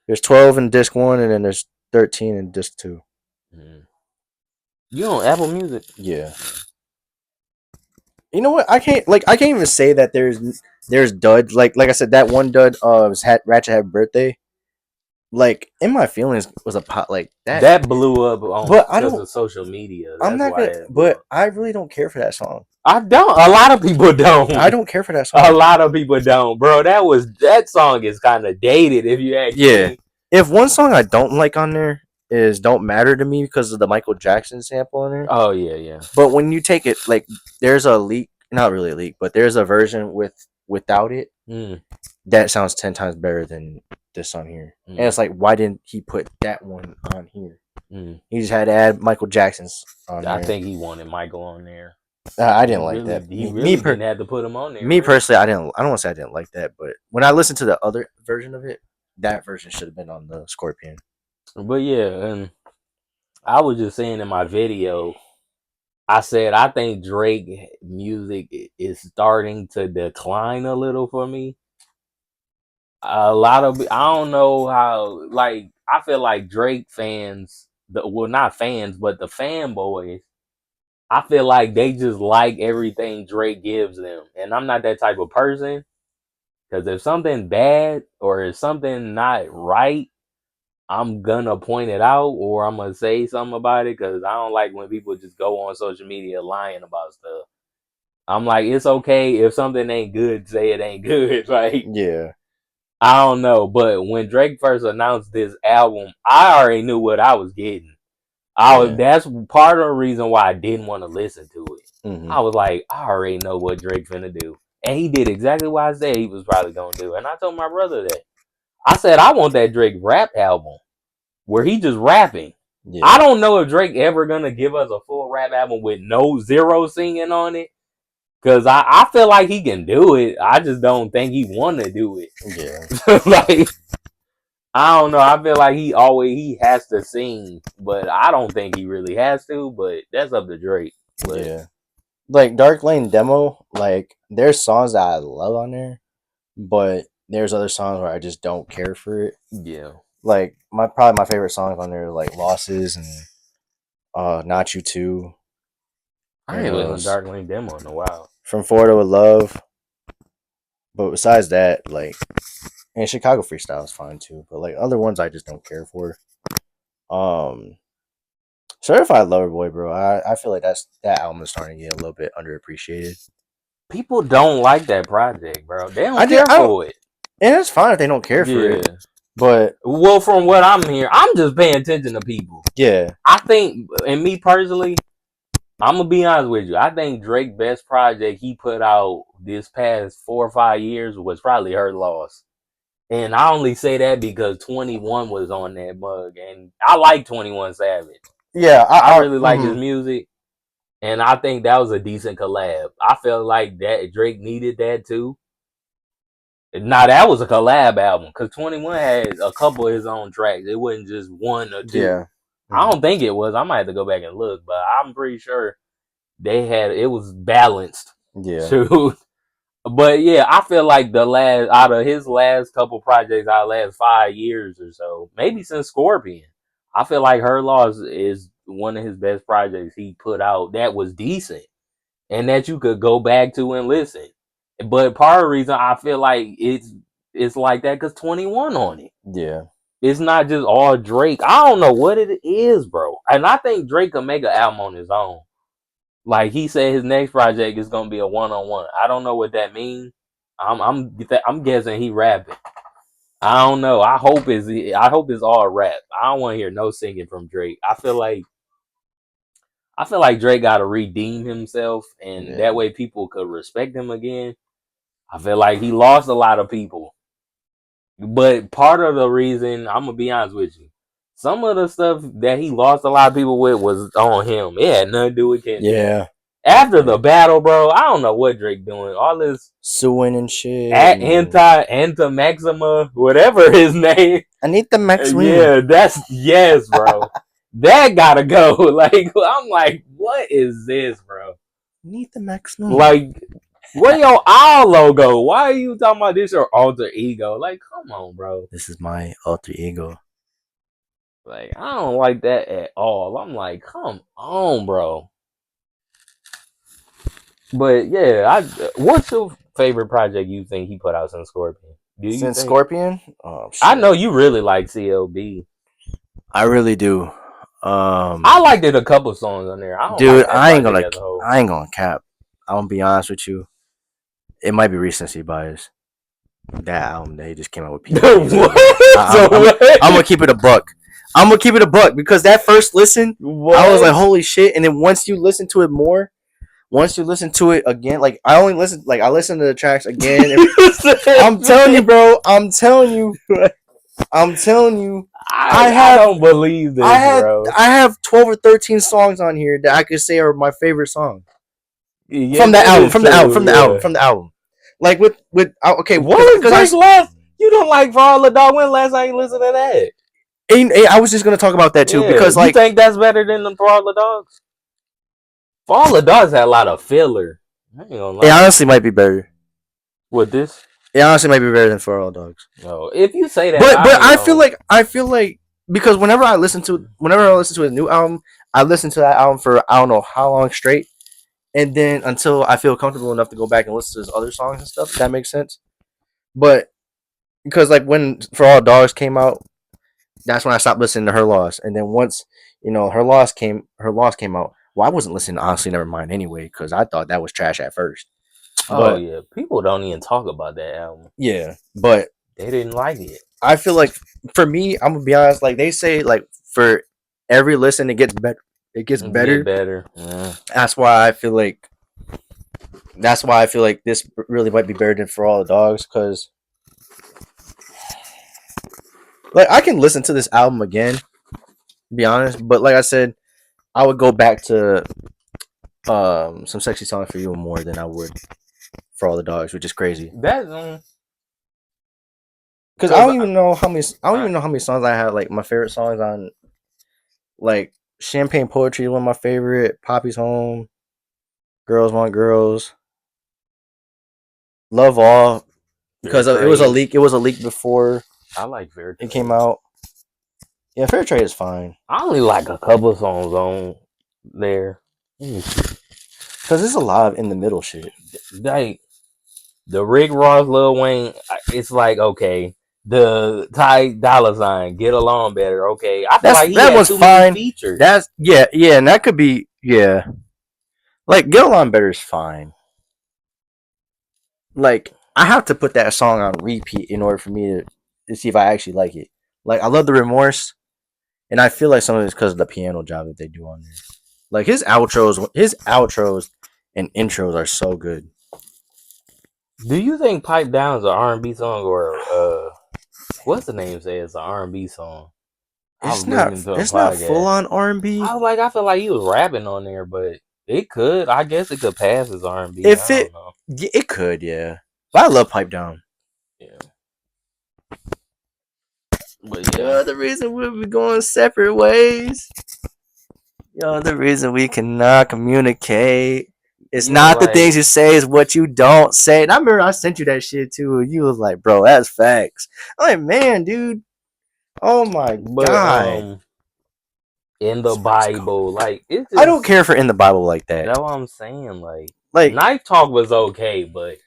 There's 12 in disc one, and then there's 13 in disc two. Mm. You on Apple Music? Yeah. You know what? I can't even say that there's dud like I said that one dud was Ratchet Hat Birthday. Like in my feelings was a pot like that, That blew up on but I because don't. of social media. I'm That's not why gonna. it blew But up. I really don't care for that song. I don't. A lot of people I don't. don't care for that A song. lot of people don't, bro. That song is kind of dated, if you ask Yeah. me. If one song I don't like on there is "Don't Matter to Me" because of the Michael Jackson sample in there. Oh yeah, yeah. But when you take it, like, there's a leak, not really a leak, but there's a version without it Mm, that sounds 10 times better than this song here. And mm, it's like, why didn't he put that one on here? mm. He just had to add Michael Jackson's on I there. think he wanted Michael on there. I He didn't like really, that. he really didn't have to put him on there. Me Really. personally, I didn't. I don't want to say I didn't like that, but when I listened to the other version of it, that version should have been on the Scorpion. But yeah, and I was just saying in my video, I said I think Drake music is starting to decline a little for me. A lot of I don't know how, like, I feel like Drake fans, well, not fans, but the fanboys, I feel like they just like everything Drake gives them, and I'm not that type of person. Because if something bad or if something not right, I'm gonna point it out or I'm gonna say something about it. Because I don't like when people just go on social media lying about stuff. I'm like, it's okay if something ain't good, say it ain't good. Like, Yeah, I don't know, but when Drake first announced this album, I already knew what I was getting. yeah. That's part of the reason why I didn't want to listen to it. Hmm. I was like, I already know what Drake finna do. And he did exactly what I said he was probably gonna do. And I told my brother that. I said I want that Drake rap album where he just rapping. I Yeah, don't know if Drake ever gonna give us a full rap album with no zero singing on it. Cause I feel like he can do it. I just don't think he wanna do it. yeah, Like, I don't know. I feel like he has to sing, but I don't think he really has to. But that's up to Drake. But yeah. Like Dark Lane demo, like there's songs that I love on there, but there's other songs where I just don't care for it. yeah, Like probably my favorite songs on there are like Losses and Not You Too I and ain't listened to Dark Lane demo in a while. From Florida with Love. But besides that, like, and Chicago Freestyle is fine too. But like other ones I just don't care for. Um Certified Lover Boy, bro. I feel like that album is starting to get a little bit underappreciated. People don't like that project, bro. They don't I did care I don't for it. and it's fine if they don't care for Yeah. it. But Well, from what I'm hearing, I'm just paying attention to people. yeah. I think, and me personally, I'm gonna be honest with you. I think Drake's best project he put out this past 4 or 5 years was probably Her Loss. And I only say that because 21 was on that mug, and I like 21 Savage. Yeah, I really like his music, and I think that was a decent collab. I felt like that Drake needed that too. Now that was a collab album because 21 had a couple of his own tracks. It wasn't just one or two. yeah. I don't think it was. I might have to go back and look, but I'm pretty sure they had it was balanced. Yeah. Too. But yeah, I feel like the last out of his last couple projects, out of the last 5 years or so, maybe since Scorpion, I feel like Her Loss is one of his best projects he put out that was decent and that you could go back to and listen. But part of the reason I feel like it's like that because 21 on it. Yeah. It's not just all Drake. I don't know what it is, bro. And I think Drake can make an album on his own. Like he said, his next project is gonna be a one-on-one. I don't know what that means. I'm guessing he rapping. I don't know. I hope it's all rap. I don't want to hear no singing from Drake. I feel like Drake got to redeem himself, and Yeah. that way people could respect him again. I feel like he lost a lot of people, but part of the reason I'm gonna be honest with you, some of the stuff that he lost a lot of people with was on him. It had nothing to do with Kendrick. Yeah. After the battle, bro, I don't know what Drake doing. All this Suing and shit. anti Maxima, whatever his name. I need the Maxwell. Yeah, that's yes, bro. That gotta go. Like I'm like, what is this, bro? Need the Maxwell. Like Where your owl logo? Why are you talking about this your alter ego? Like, come on, bro. This is my alter ego. Like, I don't like that at all. I'm like, come on, bro. But yeah, what's your favorite project you think he put out since Scorpion? Do you Since think? Scorpion, oh I know shit, you really like CLB. I really do. I liked it a couple songs on there. I don't Dude, like that project as a whole. I ain't gonna cap. I'm gonna be honest with you. It might be recency bias. That album that he just came out with POD. What? So I'm what? gonna keep it a buck. I'm gonna keep it a buck because that first listen, I was like, What? holy shit! And then once you listen to it more, once you listen to it again, like I listened to the tracks again. I'm telling you, bro. I'm telling you. I'm telling you. I I have don't believe this, bro. I have 12 or 13 songs on here that I could say are my favorite songs Yeah, from that that album, is true. Yeah. from the album. Like with okay, What because was Drake last? You don't like For All the Dog? When last time you listened to that? I was just gonna talk about that too Yeah, because you like think that's better than the For All the Dogs? For All the Dogs had a lot of filler. I ain't gonna it lie. honestly might be better. With this, It honestly might be better than For All Dogs. no. If you say that, I But ain't gonna. I feel like because whenever I listen to his new album, I listen to that album for I don't know how long straight, and then until I feel comfortable enough to go back and listen to his other songs and stuff. If that makes sense. But because like when For All Dogs came out, that's when I stopped listening to Her Loss, and then once Her Loss came out. Well, I wasn't listening to Honestly Nevermind anyway because I thought that was trash at first. Oh But yeah, people don't even talk about that album. yeah, but They didn't like it. I feel like for me, I'm gonna be honest. Like they say, like for every listen, it gets better. It gets Get better. better. Yeah. That's why I feel like this really might be better than For All the Dogs because like I can listen to this album again. To be honest, but like I said, I would go back to some sexy songs for you more than I would For All the Dogs, which is crazy. That's Because cause I don't even know how many songs I have. Like my favorite songs on like Champagne Poetry, one of my favorite. Poppy's Home, Girls Want Girls, Love All, Fair because it was a Trade. leak. It was a leak before I like Fair it came Trade. out. Yeah, Fair Trade is fine I only like a couple songs on there. because there's a lot of in the middle shit. Like the Rick Ross, Lil Wayne. It's like okay. The Ty Dolla Sign, Get Along Better. Okay, I feel like he That had was too many fine. features. That's yeah, and that could be yeah. Like Get Along Better is fine. Like I have to put that song on repeat in order for me to see if I actually like it. Like I love the Remorse, and I feel like some of it's because of the piano job that they do on there. Like his outros and intros are so good. Do you think Pipe Down is an R&B song or what's the name say it's an R&B song? I was listening to a It's not full podcast. on R and B. I was like, I feel like he was rapping on there, but it could. I guess it could pass as R&B. If I don't it know. it could, yeah. But I love Pipe Down. Yeah, but yeah, You're the reason we'll be going separate ways. You're the reason we cannot communicate. It's yeah, not the things like you say, it's what you don't say. And I remember I sent you that shit too. And you was like, bro, that's facts. I'm like, man, dude. Oh my but god. in the That's facts Bible, like it's I don't just care for in the Bible like that. that's what I'm saying. Like Like, Knife Talk was okay, but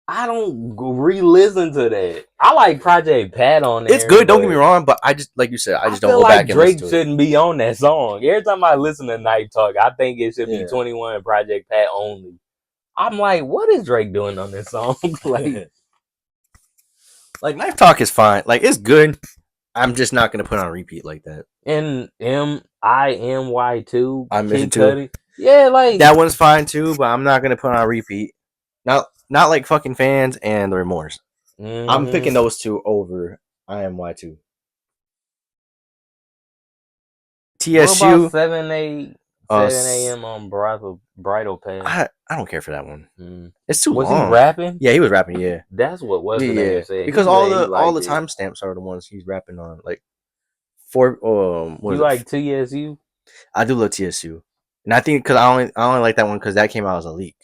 I don't re-listen to that. I like Project Pat on it's there, good, don't get me but wrong, but I just like you said, I I just don't feel go like back and listen Drake to it. shouldn't be on that song. Every time I listen to Knife Talk, I think it should be Yeah. 21 and Project Pat only. I'm like, what is Drake doing on this song? Like, Like Knife Talk is fine. Like it's good. I'm just not gonna put on repeat like that. and MIMY2, I'm missing Kid too. Cudi. Yeah, like, That one's fine too, but I'm not gonna put on repeat. Not like fucking fans and the remorse. I'm mm-hmm. picking those two over IMY2. What about TSU, 7 a.m. on Bridal Path? I don't care for that one. Mm. It's too Was he long. rapping? Yeah, he was rapping. Yeah, That's what what's yeah, the yeah. name said. He Because said he all liked the it. timestamps are the ones he's rapping on. Like four. What You is it? like TSU? I do love TSU, and I think because I only like that one because that came out as a leak.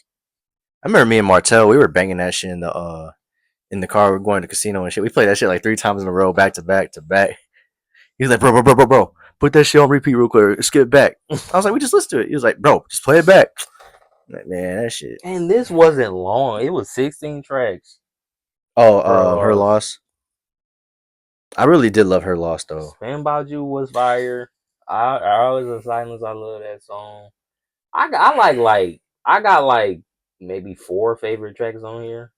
I remember me and Martel, we were banging that shit in the car. We were going to the casino and shit. We played that shit like 3 times in a row, back to back to back. He was like, bro, put that shit on repeat real quick. Skip back. I was like, we just listen to it. He was like, bro, just play it back. I'm like, man, that shit. And this wasn't long. It was 16 tracks. Oh, Her her loss. loss. I really did love her loss though. Spin About You was fire. I always in silence. I love that song. I got like maybe 4 favorite tracks on here.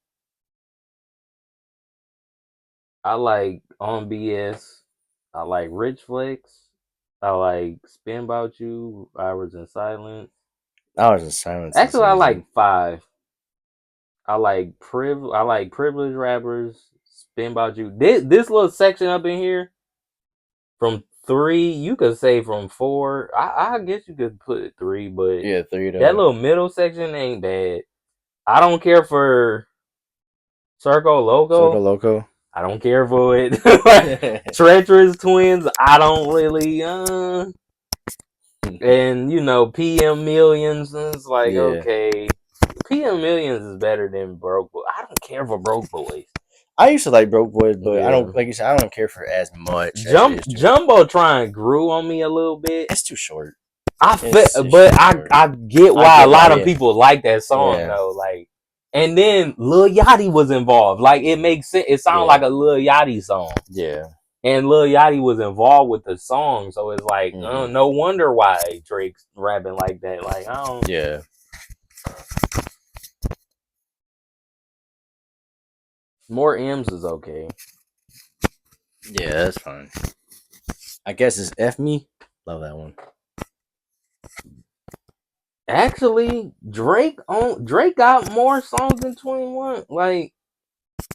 I like On BS. I like Rich Flex. I like Spin About You. Hours in Silence. I was in silence is Actually, I like easy. 5. I like Privileged Rappers. Spin About You. This little section up in here from 3. You could say from 4. I guess you could put 3, but Yeah, three that though. little middle section ain't bad. I don't care for Circo Circle Loco. Loco. I don't care for it. Treacherous Twins. I don't really. And you know, PM Millions. It's like Yeah. okay, PM Millions is better than Broke Boys. I don't care for Broke Boys. I used to like Broke Boys, but I Yeah. don't like you said. I don't care for as much. That shit is too. Jumbo trying grew on me a little bit. It's too short. It's But too short. I get I why a get why. lot of Yeah. people like that song Yeah. though. Like, and then Lil Yachty was involved. Like, it makes sense. It sounds like Yeah. a Lil Yachty song, Yeah. and Lil Yachty was involved with the song, so it's like, Hmm. no wonder why Drake's rapping like that. Like, I don't. Yeah. More M's is okay. Yeah. That's fine. I guess it's F me. Love that one. Actually, Drake got more songs than 21. Like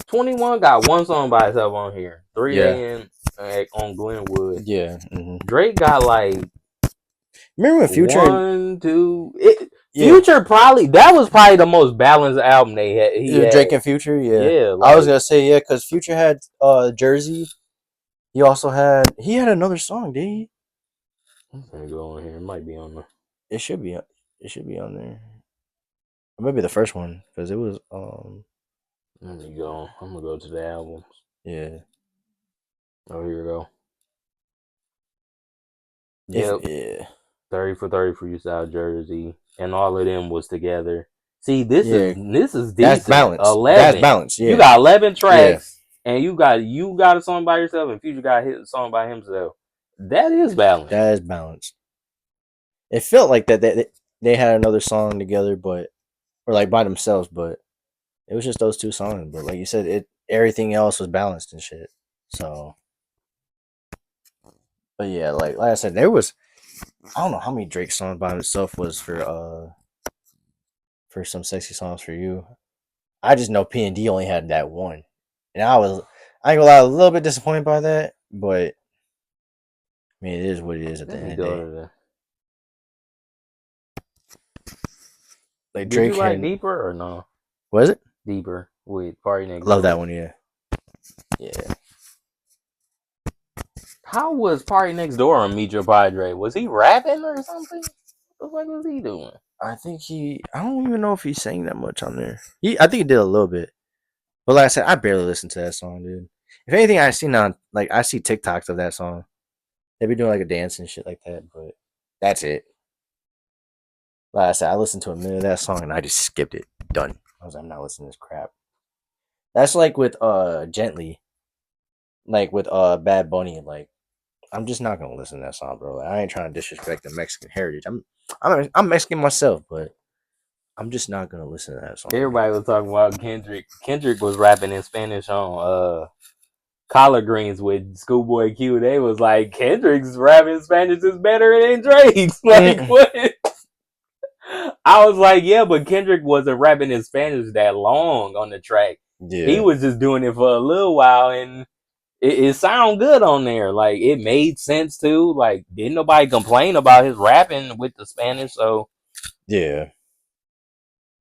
21 got one song by itself on here. Yeah. 3 a.m. On Glenwood. Yeah. Drake got like Remember when Future and one, two. yeah, Future probably that was probably the most balanced album they had. He had. Drake and Future. Yeah. Yeah, I was like gonna say yeah, because Future had Jersey. He had another song, did he? I'm gonna go on here. It might be on the. It should be. It should be on there. Or maybe the first one because it was Let me go. I'm gonna go to the albums. yeah. Oh, here we go. If Yep, yeah 30 for 30 Freestyle Jersey, and all of them was together. See, yeah this is that's decent. balance. That's 11. balance. You Yeah got 11 yeah tracks, and you got a song by yourself, and Future got a song by himself. That is balance. that is balance. It felt like that they had another song together, but or like by themselves, but it was just those 2 songs. But like you said, it everything else was balanced and shit. So, but yeah, like I said, there was I don't know how many Drake songs by himself was for some sexy songs for you. I just know P and D only had that one, and I ain't gonna lie, a little bit disappointed by that, but I mean it is what it is at the Let end me of the go day. to the. Like Did you Drake like had Deeper or no? what is it? Deeper with Party Next Love that Door. one, yeah, yeah. How was Party Next Door on Meet Your Padre? Was he rapping or something? What the fuck was he doing? I think I don't even know if he sang that much on there. I think he did a little bit, but like I said, I barely listened to that song, dude. If anything, I see now, like I see TikToks of that song. They be doing like a dance and shit like that, but that's it. Like I said, I listened to a minute of that song and I just skipped it. Done. I was like, I'm not listening to this crap. That's like with Gently, like with Bad Bunny. Like I'm just not gonna listen to that song, bro. I ain't trying to disrespect the Mexican heritage. I'm Mexican myself, but I'm just not gonna listen to that song, bro. Everybody was talking about Kendrick. Kendrick was rapping in Spanish on collard greens with Schoolboy Q. They was like, Kendrick's rapping Spanish is better than Drake's. Like, Mm. what? I was like, yeah, but Kendrick wasn't rapping in Spanish that long on the track. He Yeah, was just doing it for a little while, and it sounded good on there. Like, it made sense too. Like, didn't nobody complain about his rapping with the Spanish? So yeah.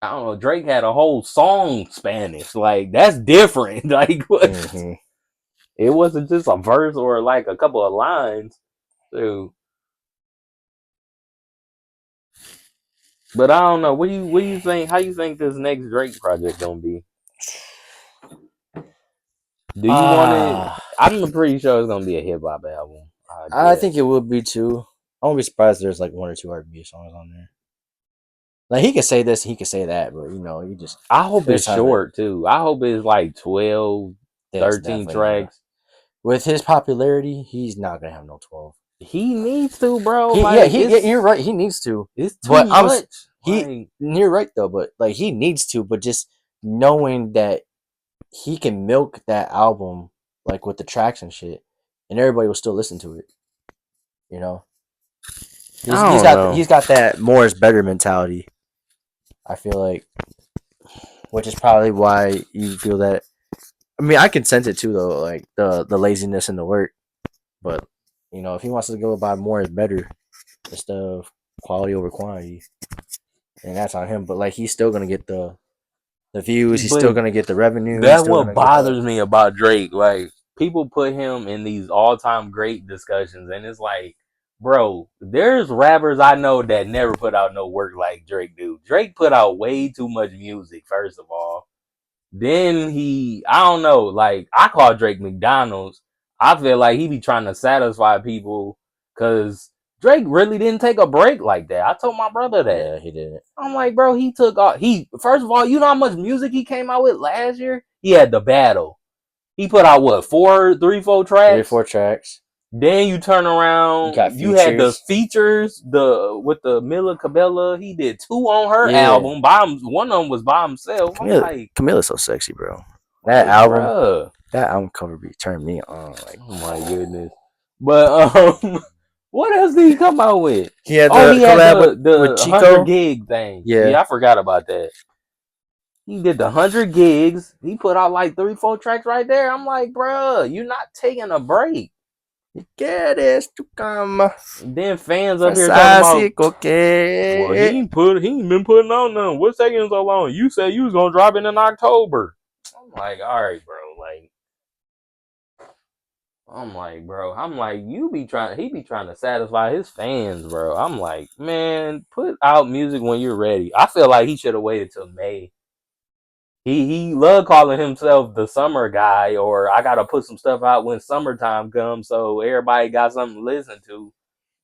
I don't know. Drake had a whole song Spanish. Like, that's different. Like, what? Hmm. It wasn't just a verse or like a couple of lines. So But I don't know. What do you think? How you think this next Drake project gonna be? Do you want it? Ah, I'm pretty sure it's gonna be a hip hop album. I I guess. think it would be too. I won't be surprised if there's like one or two R&B songs on there. Like he could say this, he could say that, but you know, you just I hope there's it's times where short too. I hope it's like 12, that's 13 definitely not. tracks. With his popularity, he's not gonna have no 12. He needs to, bro. Yeah, Like yeah, you're right. He needs to, it's too but much. he. Like You're right though, but like he needs to, but just knowing that he can milk that album like with the tracks and shit, and everybody will still listen to it. You know, I don't know. he's got that more is better mentality. I feel like, which is probably why you feel that. I mean, I can sense it too though, like the laziness and the work. But you know, if he wants to go by more is better instead of quality over quantity, and that's on him. But like, he's still gonna get the views. He's still But gonna get the revenue. He's that's still what gonna get the bothers me about Drake. Like people put him in these all-time great discussions, and it's like, bro, there's rappers I know that never put out no work like Drake do. Drake put out way too much music. First of all, then I don't know. Like I call Drake McDonald's. I feel like he be trying to satisfy people because Drake really didn't take a break like that. I told my brother that. yeah. He didn't. I'm like, bro, he took off. He first of all, you know how much music he came out with last year? He had the battle. He put out what four Three or tracks. four tracks. Then you turn You got around, you had the features. features, the with the Mila Cabella. He did two on her Yeah, album. By him, one of them was by himself. I'm Camilla's so sexy, bro. That like, album, bruh. that album cover be turned me on. Like Oh my goodness. But what else did he come out with? he had Oh, the he had collab the with 100 Chico. gig thing. Yeah, Yeah, I forgot about that. He did the 100 gigs. He put out like 3, 4 tracks right there. I'm like, bruh, you're not taking a break. quieres tu cama, Then fans up here talking about, fantástico well, que. he ain't been putting on none. What's taking so long? You said you was gonna drop it in October. I'm like, all right, bro. I'm like, he be trying to satisfy his fans, bro. I'm like, man, put out music when you're ready. I feel like he should have waited till May. He loved calling himself the summer guy, or I gotta put some stuff out when summertime comes, so everybody got something to listen to.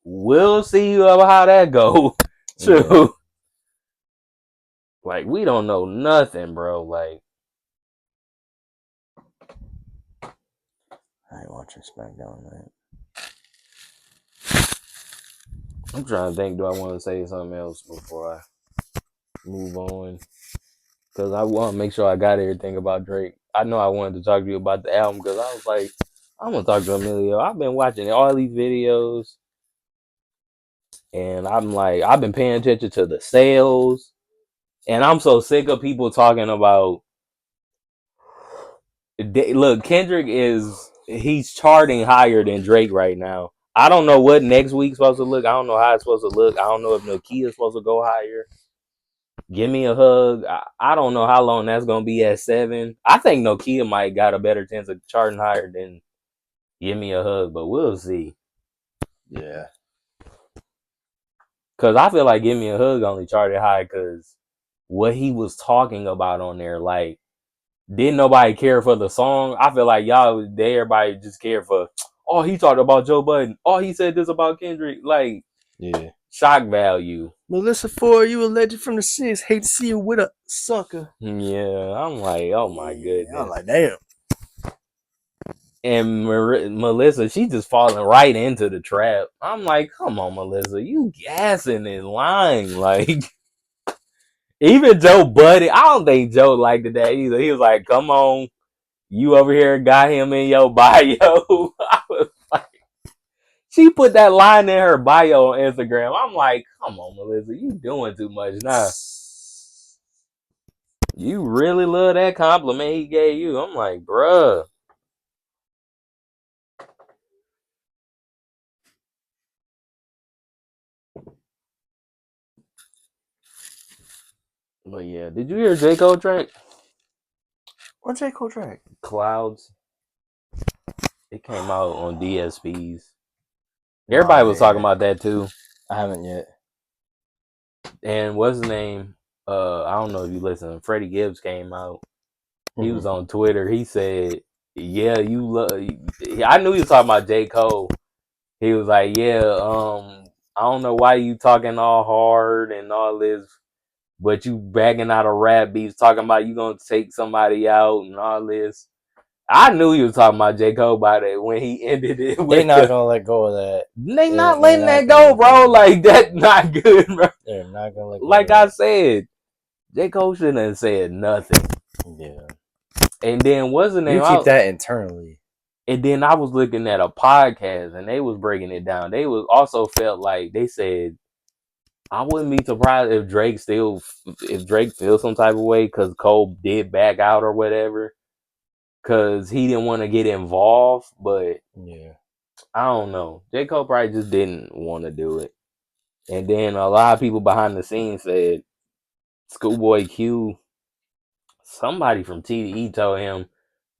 We'll see how that go. Yeah, True. Like we don't know nothing, bro. Like I ain't watching SmackDown, man. I'm trying to think. Do I want to say something else before I move on? Because I want to make sure I got everything about Drake. I know I wanted to talk to you about the album because I was like, I'm gonna talk to Emilio. I've been watching all these videos, and I'm like, I've been paying attention to the sales, and I'm so sick of people talking about. Look, Kendrick he's charting higher than Drake right now. I don't know what next week's supposed to look. I don't know how it's supposed to look. I don't know if Nokia's supposed to go higher. Give me a hug. I don't know how long that's gonna be at 7. I think Nokia might got a better chance of charting higher than Give Me a Hug, but we'll see. Yeah, Cause I feel like Give Me a Hug only charted high because what he was talking about on there, like didn't nobody care for the song. I feel like everybody just cared for. Oh, he talked about Joe Budden. Oh, he said this about Kendrick. Like yeah. shock value. Melissa Ford, you a legend from the '6. Hate to see you with a sucker. Yeah, I'm like, oh my Yeah, I'm goodness. like, damn. And Melissa, she just falling right into the trap. I'm like, come on, Melissa, you gassing and lying. Like, even Joe Buddy, I don't think Joe liked that either. He was like, come on, you over here got him in your bio. I was like, she put that line in her bio on Instagram. I'm like, come on, Melissa, you doing too much now. You really love that compliment he gave you. I'm like, bruh. But yeah, did you hear J. Cole track? What's J. Cole track? Clouds. It came out on DSPs. No, Everybody was yeah, talking yeah. about that too. I haven't yet. And what's his name? I don't know if you listen. Freddie Gibbs came out. He was Mm-hmm. on Twitter. He said, "Yeah, you love." I knew he was talking about J. Cole. He was like, "Yeah, I don't know why you talking all hard and all this, but you bagging out a rap beats talking about you gonna take somebody out and all this." I knew he was talking about J. Cole by that when he ended it They with not the. gonna let go of that. They not They're letting not that gonna go, let go bro. of that. Like that's not good, bro. They're not gonna let go of Like I that. said, J. Cole shouldn't have said nothing. Yeah. And then what's the You name? keep that internally. And then I was looking at a podcast and they was breaking it down. They was also felt like they said I wouldn't be surprised if Drake feels some type of way because Cole did back out or whatever because he didn't want to get involved. But Yeah. I don't know. J. Cole probably just didn't want to do it. And then a lot of people behind the scenes said Schoolboy Q, somebody from TDE told him,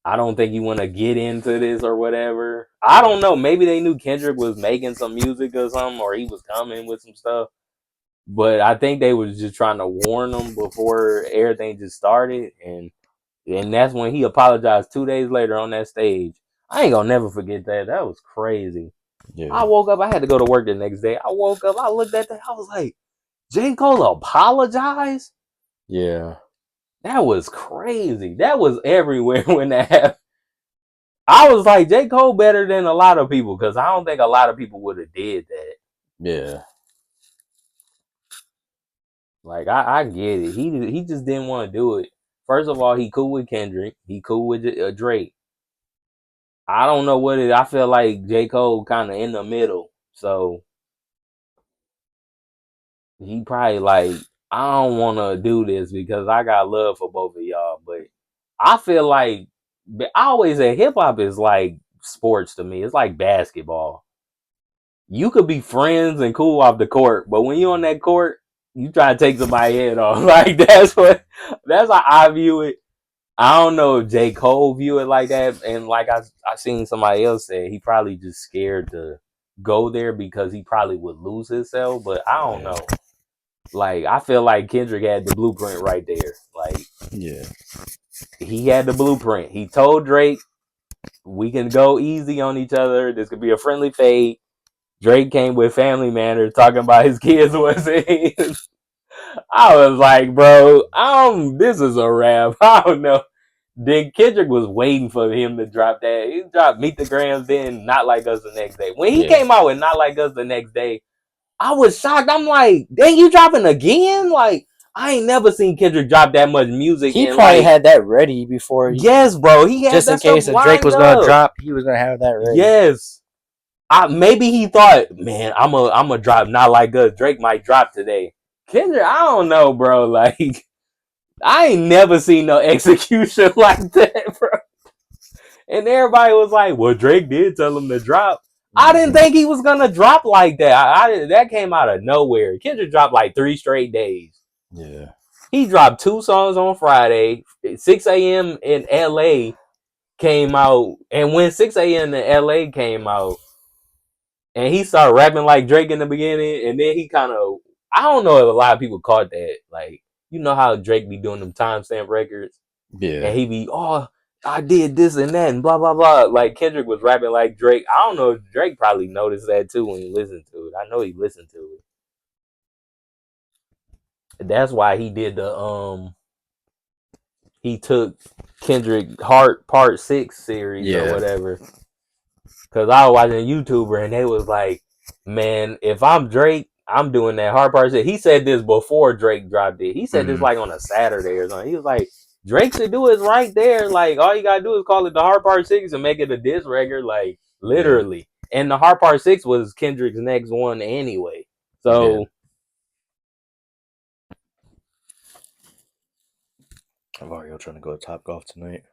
I don't think you want to get into this or whatever. I don't know. Maybe they knew Kendrick was making some music or something, or he was coming with some stuff. But I think they was just trying to warn him before everything just started, and that's when he apologized 2 days later on that stage. I ain't gonna never forget that. That was crazy. I Yeah. woke up. I had to go to work the next day. I woke up. I looked at that. I was like, J. Cole apologized. Yeah. That was crazy. That was everywhere when that happened. I was like, J. Cole better than a lot of people because I don't think a lot of people would have did that. Yeah. Like I get it. He just didn't want to do it. First of all, he cool with Kendrick. He cool with Drake. I don't know what it. I feel like J. Cole kind of in the middle. So he probably like I don't want to do this because I got love for both of y'all. But I feel like I always say hip hop is like sports to me. It's like basketball. You could be friends and cool off the court, but when you're on that court, you try to take somebody's head off. Like that's how I view it. I don't know if J. Cole view it like that, and like I seen somebody else say he probably just scared to go there because he probably would lose himself. But I don't Yeah. know. Like I feel like Kendrick had the blueprint right there. Like Yeah. he had the blueprint. He told Drake, "We can go easy on each other. This could be a friendly fade." Drake came with family manners, talking about his kids wasn't his. I was like, bro, this is a rap. I don't know. Then Kendrick was waiting for him to drop that. He dropped Meet the Grams, then Not Like Us the next day. When he Yeah. came out with Not Like Us the next day, I was shocked. I'm like, dang, you dropping again? Like, I ain't never seen Kendrick drop that much music. He And probably like, had that ready before he, yes, bro, he had just in that stuff case if Drake lined was gonna up. drop, he was gonna have that ready. Yes. Maybe he thought, man, I'm a drop Not Like Us. Drake might drop today. Kendrick, I don't know, bro. Like, I ain't never seen no execution like that, bro. And everybody was like, well, Drake did tell him to drop. I didn't Mm-hmm. think he was gonna drop like that. That came out of nowhere. Kendrick dropped like 3 straight days. Yeah. He dropped 2 songs on Friday. 6 a.m. in LA came out, and when 6 a.m. in LA came out, and he started rapping like Drake in the beginning, and then he kind of, I don't know if a lot of people caught that. Like, you know how Drake be doing them timestamp records, and Yeah. he be, oh, I did this and that and blah blah blah. Like Kendrick was rapping like Drake. I don't know if Drake probably noticed that too when he listened to it. I know he listened to it. That's why he did the he took Kendrick Heart Part 6 series or Yeah. whatever. Cause I was watching a YouTuber and they was like, man, if I'm Drake, I'm doing that hard part. He said this before Drake dropped it. He said this Mm-hmm. like on a Saturday or something. He was like, Drake should do it right there. Like all you gotta do is call it the hard part 6 and make it a diss record. Like Yeah. literally. And the hard part 6 was Kendrick's next one anyway. Yeah. So Vario trying to go to Top Golf tonight.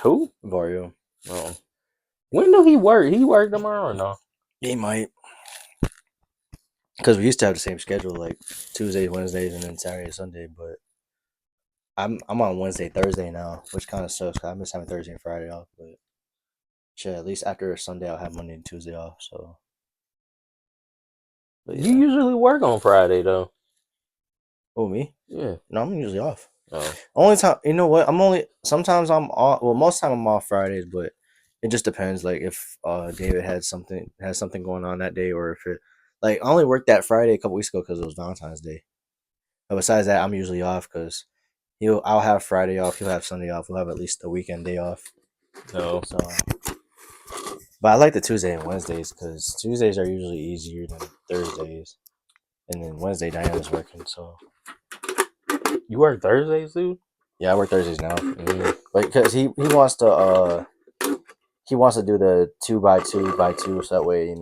who? Vario. Oh. When do he work? He work tomorrow or no? He might. Because we used to have the same schedule, like Tuesdays, Wednesdays, and then Saturday, Sunday. But I'm on Wednesday, Thursday now, which kind of sucks. 'Cause I miss having Thursday and Friday off. But shit, at least after Sunday, I'll have Monday and Tuesday off. So, but You yeah, usually work on Friday though. Oh, me? Yeah. No, I'm usually off. Oh. Only time, you know what? I'm only sometimes I'm off. Well, most time I'm off Fridays, but it just depends. Like if David has something going on that day, or if it like I only worked that Friday a couple weeks ago because it was Valentine's Day. But besides that, I'm usually off because I'll have Friday off. He'll have Sunday off. We'll have at least a weekend day off. No. So, but I like the Tuesday and Wednesdays because Tuesdays are usually easier than Thursdays, and then Wednesday Diana's working. So You work Thursdays too? yeah, I work Thursdays now. Mm. But because he wants to do the 2 by 2 so that way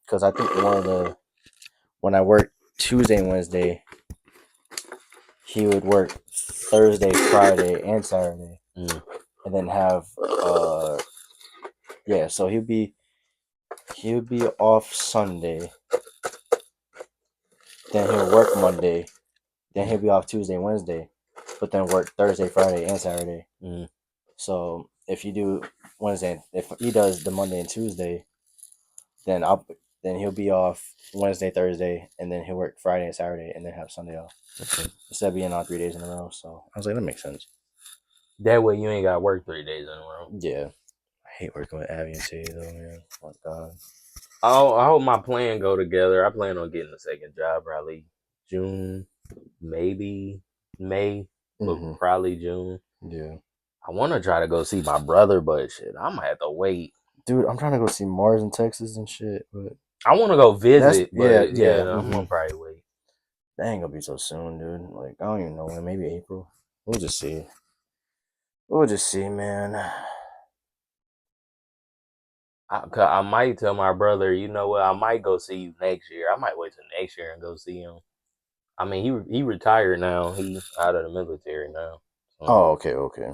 because I think when I work Tuesday and Wednesday, he would work Thursday, Friday, and Saturday, Mm. and then have yeah. So he would be off Sunday, then he'll work Monday, then he'll be off Tuesday and Wednesday, but then work Thursday, Friday, and Saturday. Mm. So if you do Wednesday, if he does the Monday and Tuesday, then I'll then he'll be off Wednesday, Thursday, and then he'll work Friday and Saturday, and then have Sunday off Okay. instead of being on 3 days in a row. So I was like, that makes sense. That way you ain't got to work 3 days in a row. Yeah, I hate working with Abby and Tay though, man. Oh my god. I hope my plan go together. I plan on getting a second job probably June, maybe May, but Hmm. probably June. Yeah, I want to try to go see my brother, but shit, I might have to wait. dude, I'm trying to go see Mars in Texas and shit, but I want to go that's visit, yeah, but yeah. yeah, I'm gonna probably wait. That ain't gonna be so soon, dude. Like I don't even know when. Maybe April. We'll just see. We'll just see, man. I might tell my brother, you know what? I might go see you next year. I might wait till next year and go see him. I mean, he retired now. He out of the military now. So Oh, okay, okay.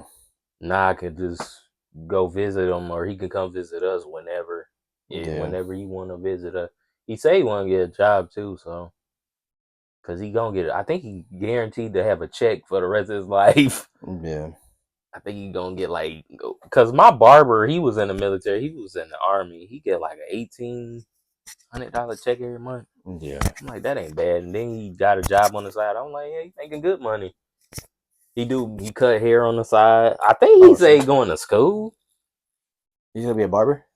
now I could just go visit him, or he could come visit us whenever. Yeah, Yeah, whenever he want to visit us. He say he want to get a job too, so because he gonna get it. I think he guaranteed to have a check for the rest of his life. yeah, I think he gonna get like, cause my barber, he was in the military, he was in the army. He get like a $1,800 check every month. yeah. I'm like, that ain't bad. And then he got a job on the side. I'm like, yeah, he making good money. He cut hair on the side. I think he Oh say he shit. going to school. He's gonna be a barber.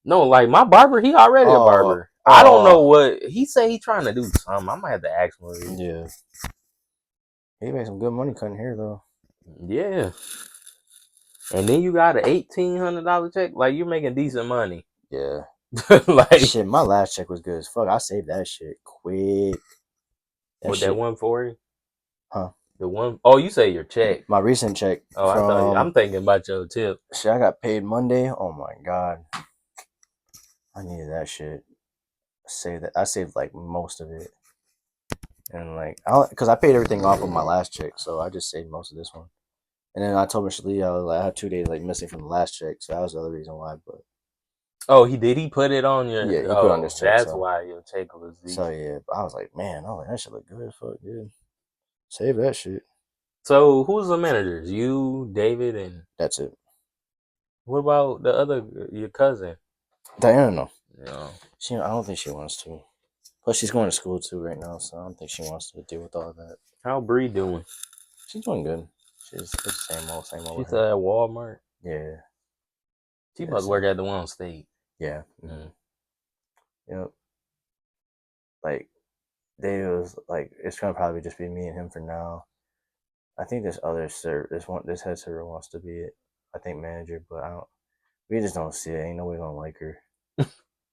No, like my barber, he already a Oh, barber. I don't know oh, what he say. He trying to do something. I might have to ask him. yeah. He made some good money cutting hair though. Yeah, and then you got an $1,800 check. Like you're making decent money. Yeah. Like Shit, my last check was good as fuck. I saved that shit quick. That with that shit, 140, huh? the one oh you say your check. My recent check Oh, I thought from I'm thinking about your tip. shit, I got paid Monday. Oh my god, I needed that shit. Save that. I saved like most of it, and like, because I paid everything off of my last check, so I just saved most of this one. And then I told Mr. Lee I was like, I had 2 days like missing from the last check, so that was the other reason why. But Oh, he put it on your. yeah, he put it on this Oh, check, that's so why your check was decent. yeah. But I was like, man, I was like, that shit look good as fuck, dude. Save that shit. So who's the managers? You, David, and That's it. what about the other your cousin? Diana, no. Yeah. I don't think she wants to. Plus, she's going to school too right now, so I don't think she wants to deal with all that. How Bree doing? She's doing good. It's the same old with She's her. at Walmart. Yeah, She yeah, must work at the one on state. yeah. Mm. Yep. Like they was like it's gonna probably just be me and him for now. I think this head server wants to be it. I think manager, but I don't. We just don't see it. Ain't nobody gonna like her.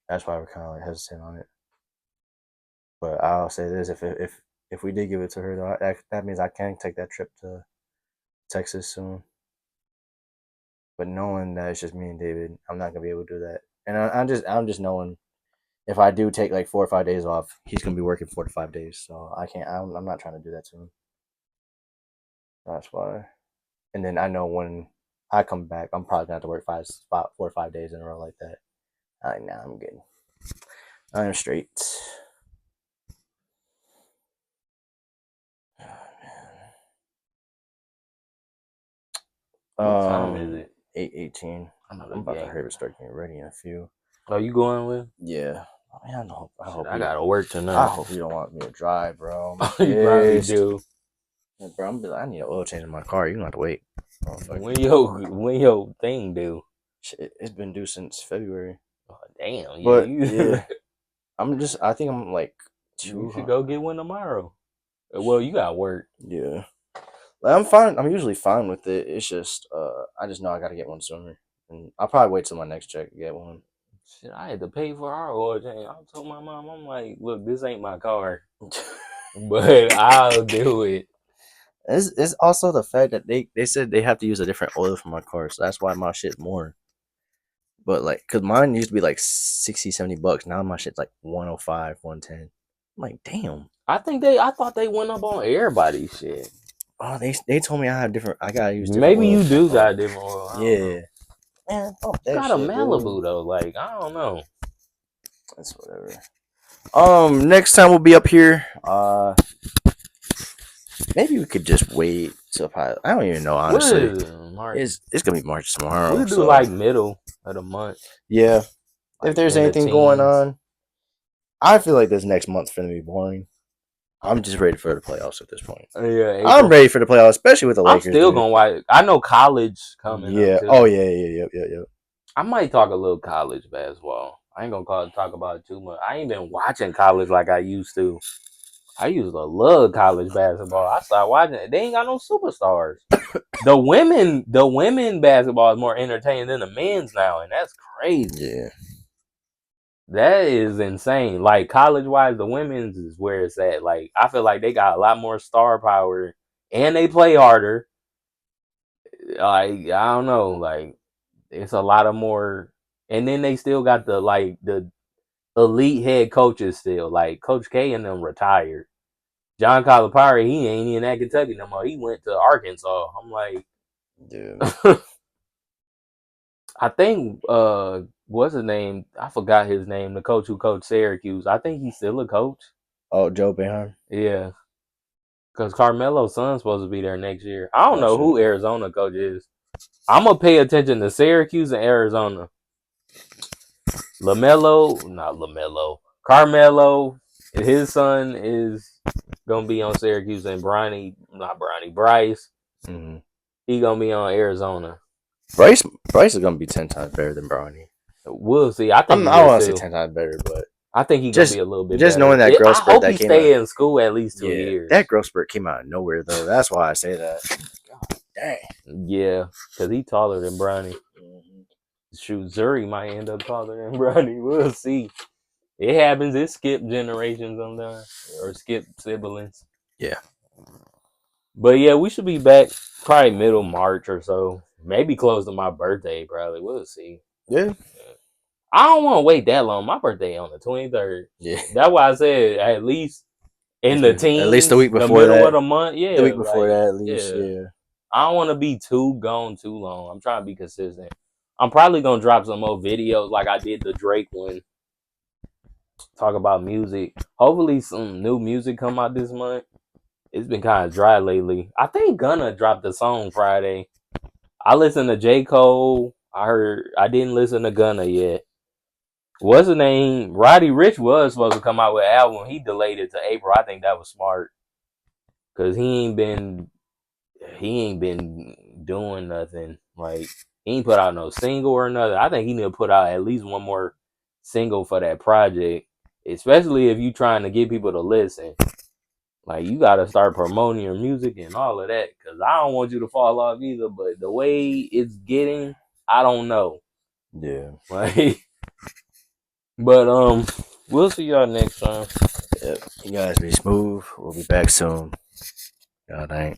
That's why we're kind of like hesitant on it. But I'll say this: if we did give it to her, though, that means I can take that trip to Texas soon. But knowing that it's just me and David, I'm not gonna be able to do that. And I'm just knowing if I do take like 4 or 5 days off, he's gonna be working 4 to 5 days. So I can't. I'm not trying to do that to him. That's why. And then I know when I come back, I'm probably gonna have to work 4 or 5 days in a row like that. Nah, I'm good. I'm straight. What time is it? 8:18. I know the I'm about to game. hurry and start getting ready in a few. Oh, you going with? Yeah. Man, Shit, I gotta work I tonight. hope you don't want me to drive, bro. I'm You probably pissed. do. Yeah, bro, I'm gonna be like, I need an oil change in my car. You gonna have to wait. Oh, fuck. When your thing due? Shit, it's been due since February. Oh, damn, But you yeah, I think I'm like you too. should go get one tomorrow. Well, you got work. Yeah, like I'm fine. I'm usually fine with it. It's just, I just know I gotta get one sooner, and I'll probably wait till my next check to get one. Shit, I had to pay for our oil change. I told my mom, I'm like, look, this ain't my car, but I'll do it. It's also the fact that they said they have to use a different oil for my car, so that's why my shit's more. But like, cause mine used to be like 60, $70. Now my shit's like 105, 110. I'm like, damn. I thought they went up on everybody's shit. Oh, they told me I gotta use different Maybe oil you for my do car. got different oil. I don't know. Yeah, man, fuck You that got a shit, dude. Malibu though. Like, I don't know. That's whatever. Next time we'll be up here. Maybe we could just wait till probably, I don't even know, What honestly. is it? March? It's gonna be March tomorrow, We'll do so like middle of the month, yeah. If like there's in the anything going teens. on, I feel like this next month's gonna be boring. I'm just ready for the playoffs at this point. Yeah, I'm April. ready for the playoffs, especially with the I'm Lakers, still dude. gonna watch. I know college coming up Yeah. too. Oh yeah. Yeah. I might talk a little college basketball. I ain't gonna talk about it too much. I ain't been watching college like I used to. I used to love college basketball. I started watching it. They ain't got no superstars. The women basketball is more entertaining than the men's now, and that's crazy. Yeah. That is insane. Like college wise, the women's is where it's at. Like I feel like they got a lot more star power and they play harder. Like I don't know, like it's a lot of more, and then they still got the elite head coaches still. Like Coach K and them retired. John Calipari, he ain't even at Kentucky no more. He went to Arkansas. I'm like, Yeah. I think what's his name? I forgot his name. The coach who coached Syracuse. I think he's still a coach. Oh, Joe Behan. Yeah, because Carmelo's son's supposed to be there next year. I don't Oh know shit. who Arizona coach is. I'm gonna pay attention to Syracuse and Arizona. Not Lamelo. Carmelo, his son is gonna be on Syracuse, and Bryce, Mm-hmm. he gonna be on Arizona. Bryce is gonna be 10 times better than Bronny. We'll see. I think I he don't is want to say too. 10 times better, but I think he's gonna be just a little bit just better. knowing that growth I spurt hope that he came out. stay in school at least 2 Yeah, years. that growth spurt came out of nowhere though. That's why I say that. God dang. Yeah, because he taller than Bronny. Mm-hmm. Shoot, Zuri might end up taller than Bronny. We'll see. It happens. It skip generations sometimes, or skip siblings. Yeah. But yeah, we should be back probably middle March or so. Maybe close to my birthday, probably. We'll see. Yeah. I don't want to wait that long. My birthday on the 23rd. Yeah. That's why I said at least in the At least the teens, week the before middle of that. the month. The Yeah, week before like, that, at least. yeah. Yeah. I don't want to be too long. I'm trying to be consistent. I'm probably going to drop some more videos like I did the Drake one. Talk about music. Hopefully some new music come out this month. It's been kind of dry lately. I think Gunna dropped the song Friday. I listened to J. Cole. I didn't listen to Gunna yet. What's the name? Roddy Ricch was supposed to come out with an album. He delayed it to April. I think that was smart. Cause he ain't been doing nothing. Like he ain't put out no single or nothing. I think he need to put out at least one more single for that project. Especially if you trying to get people to listen. Like you gotta start promoting your music and all of that. Cause I don't want you to fall off either. But the way it's getting, I don't know. Yeah. Like but we'll see y'all next time. Yep. You guys be smooth. We'll be back soon. God dang.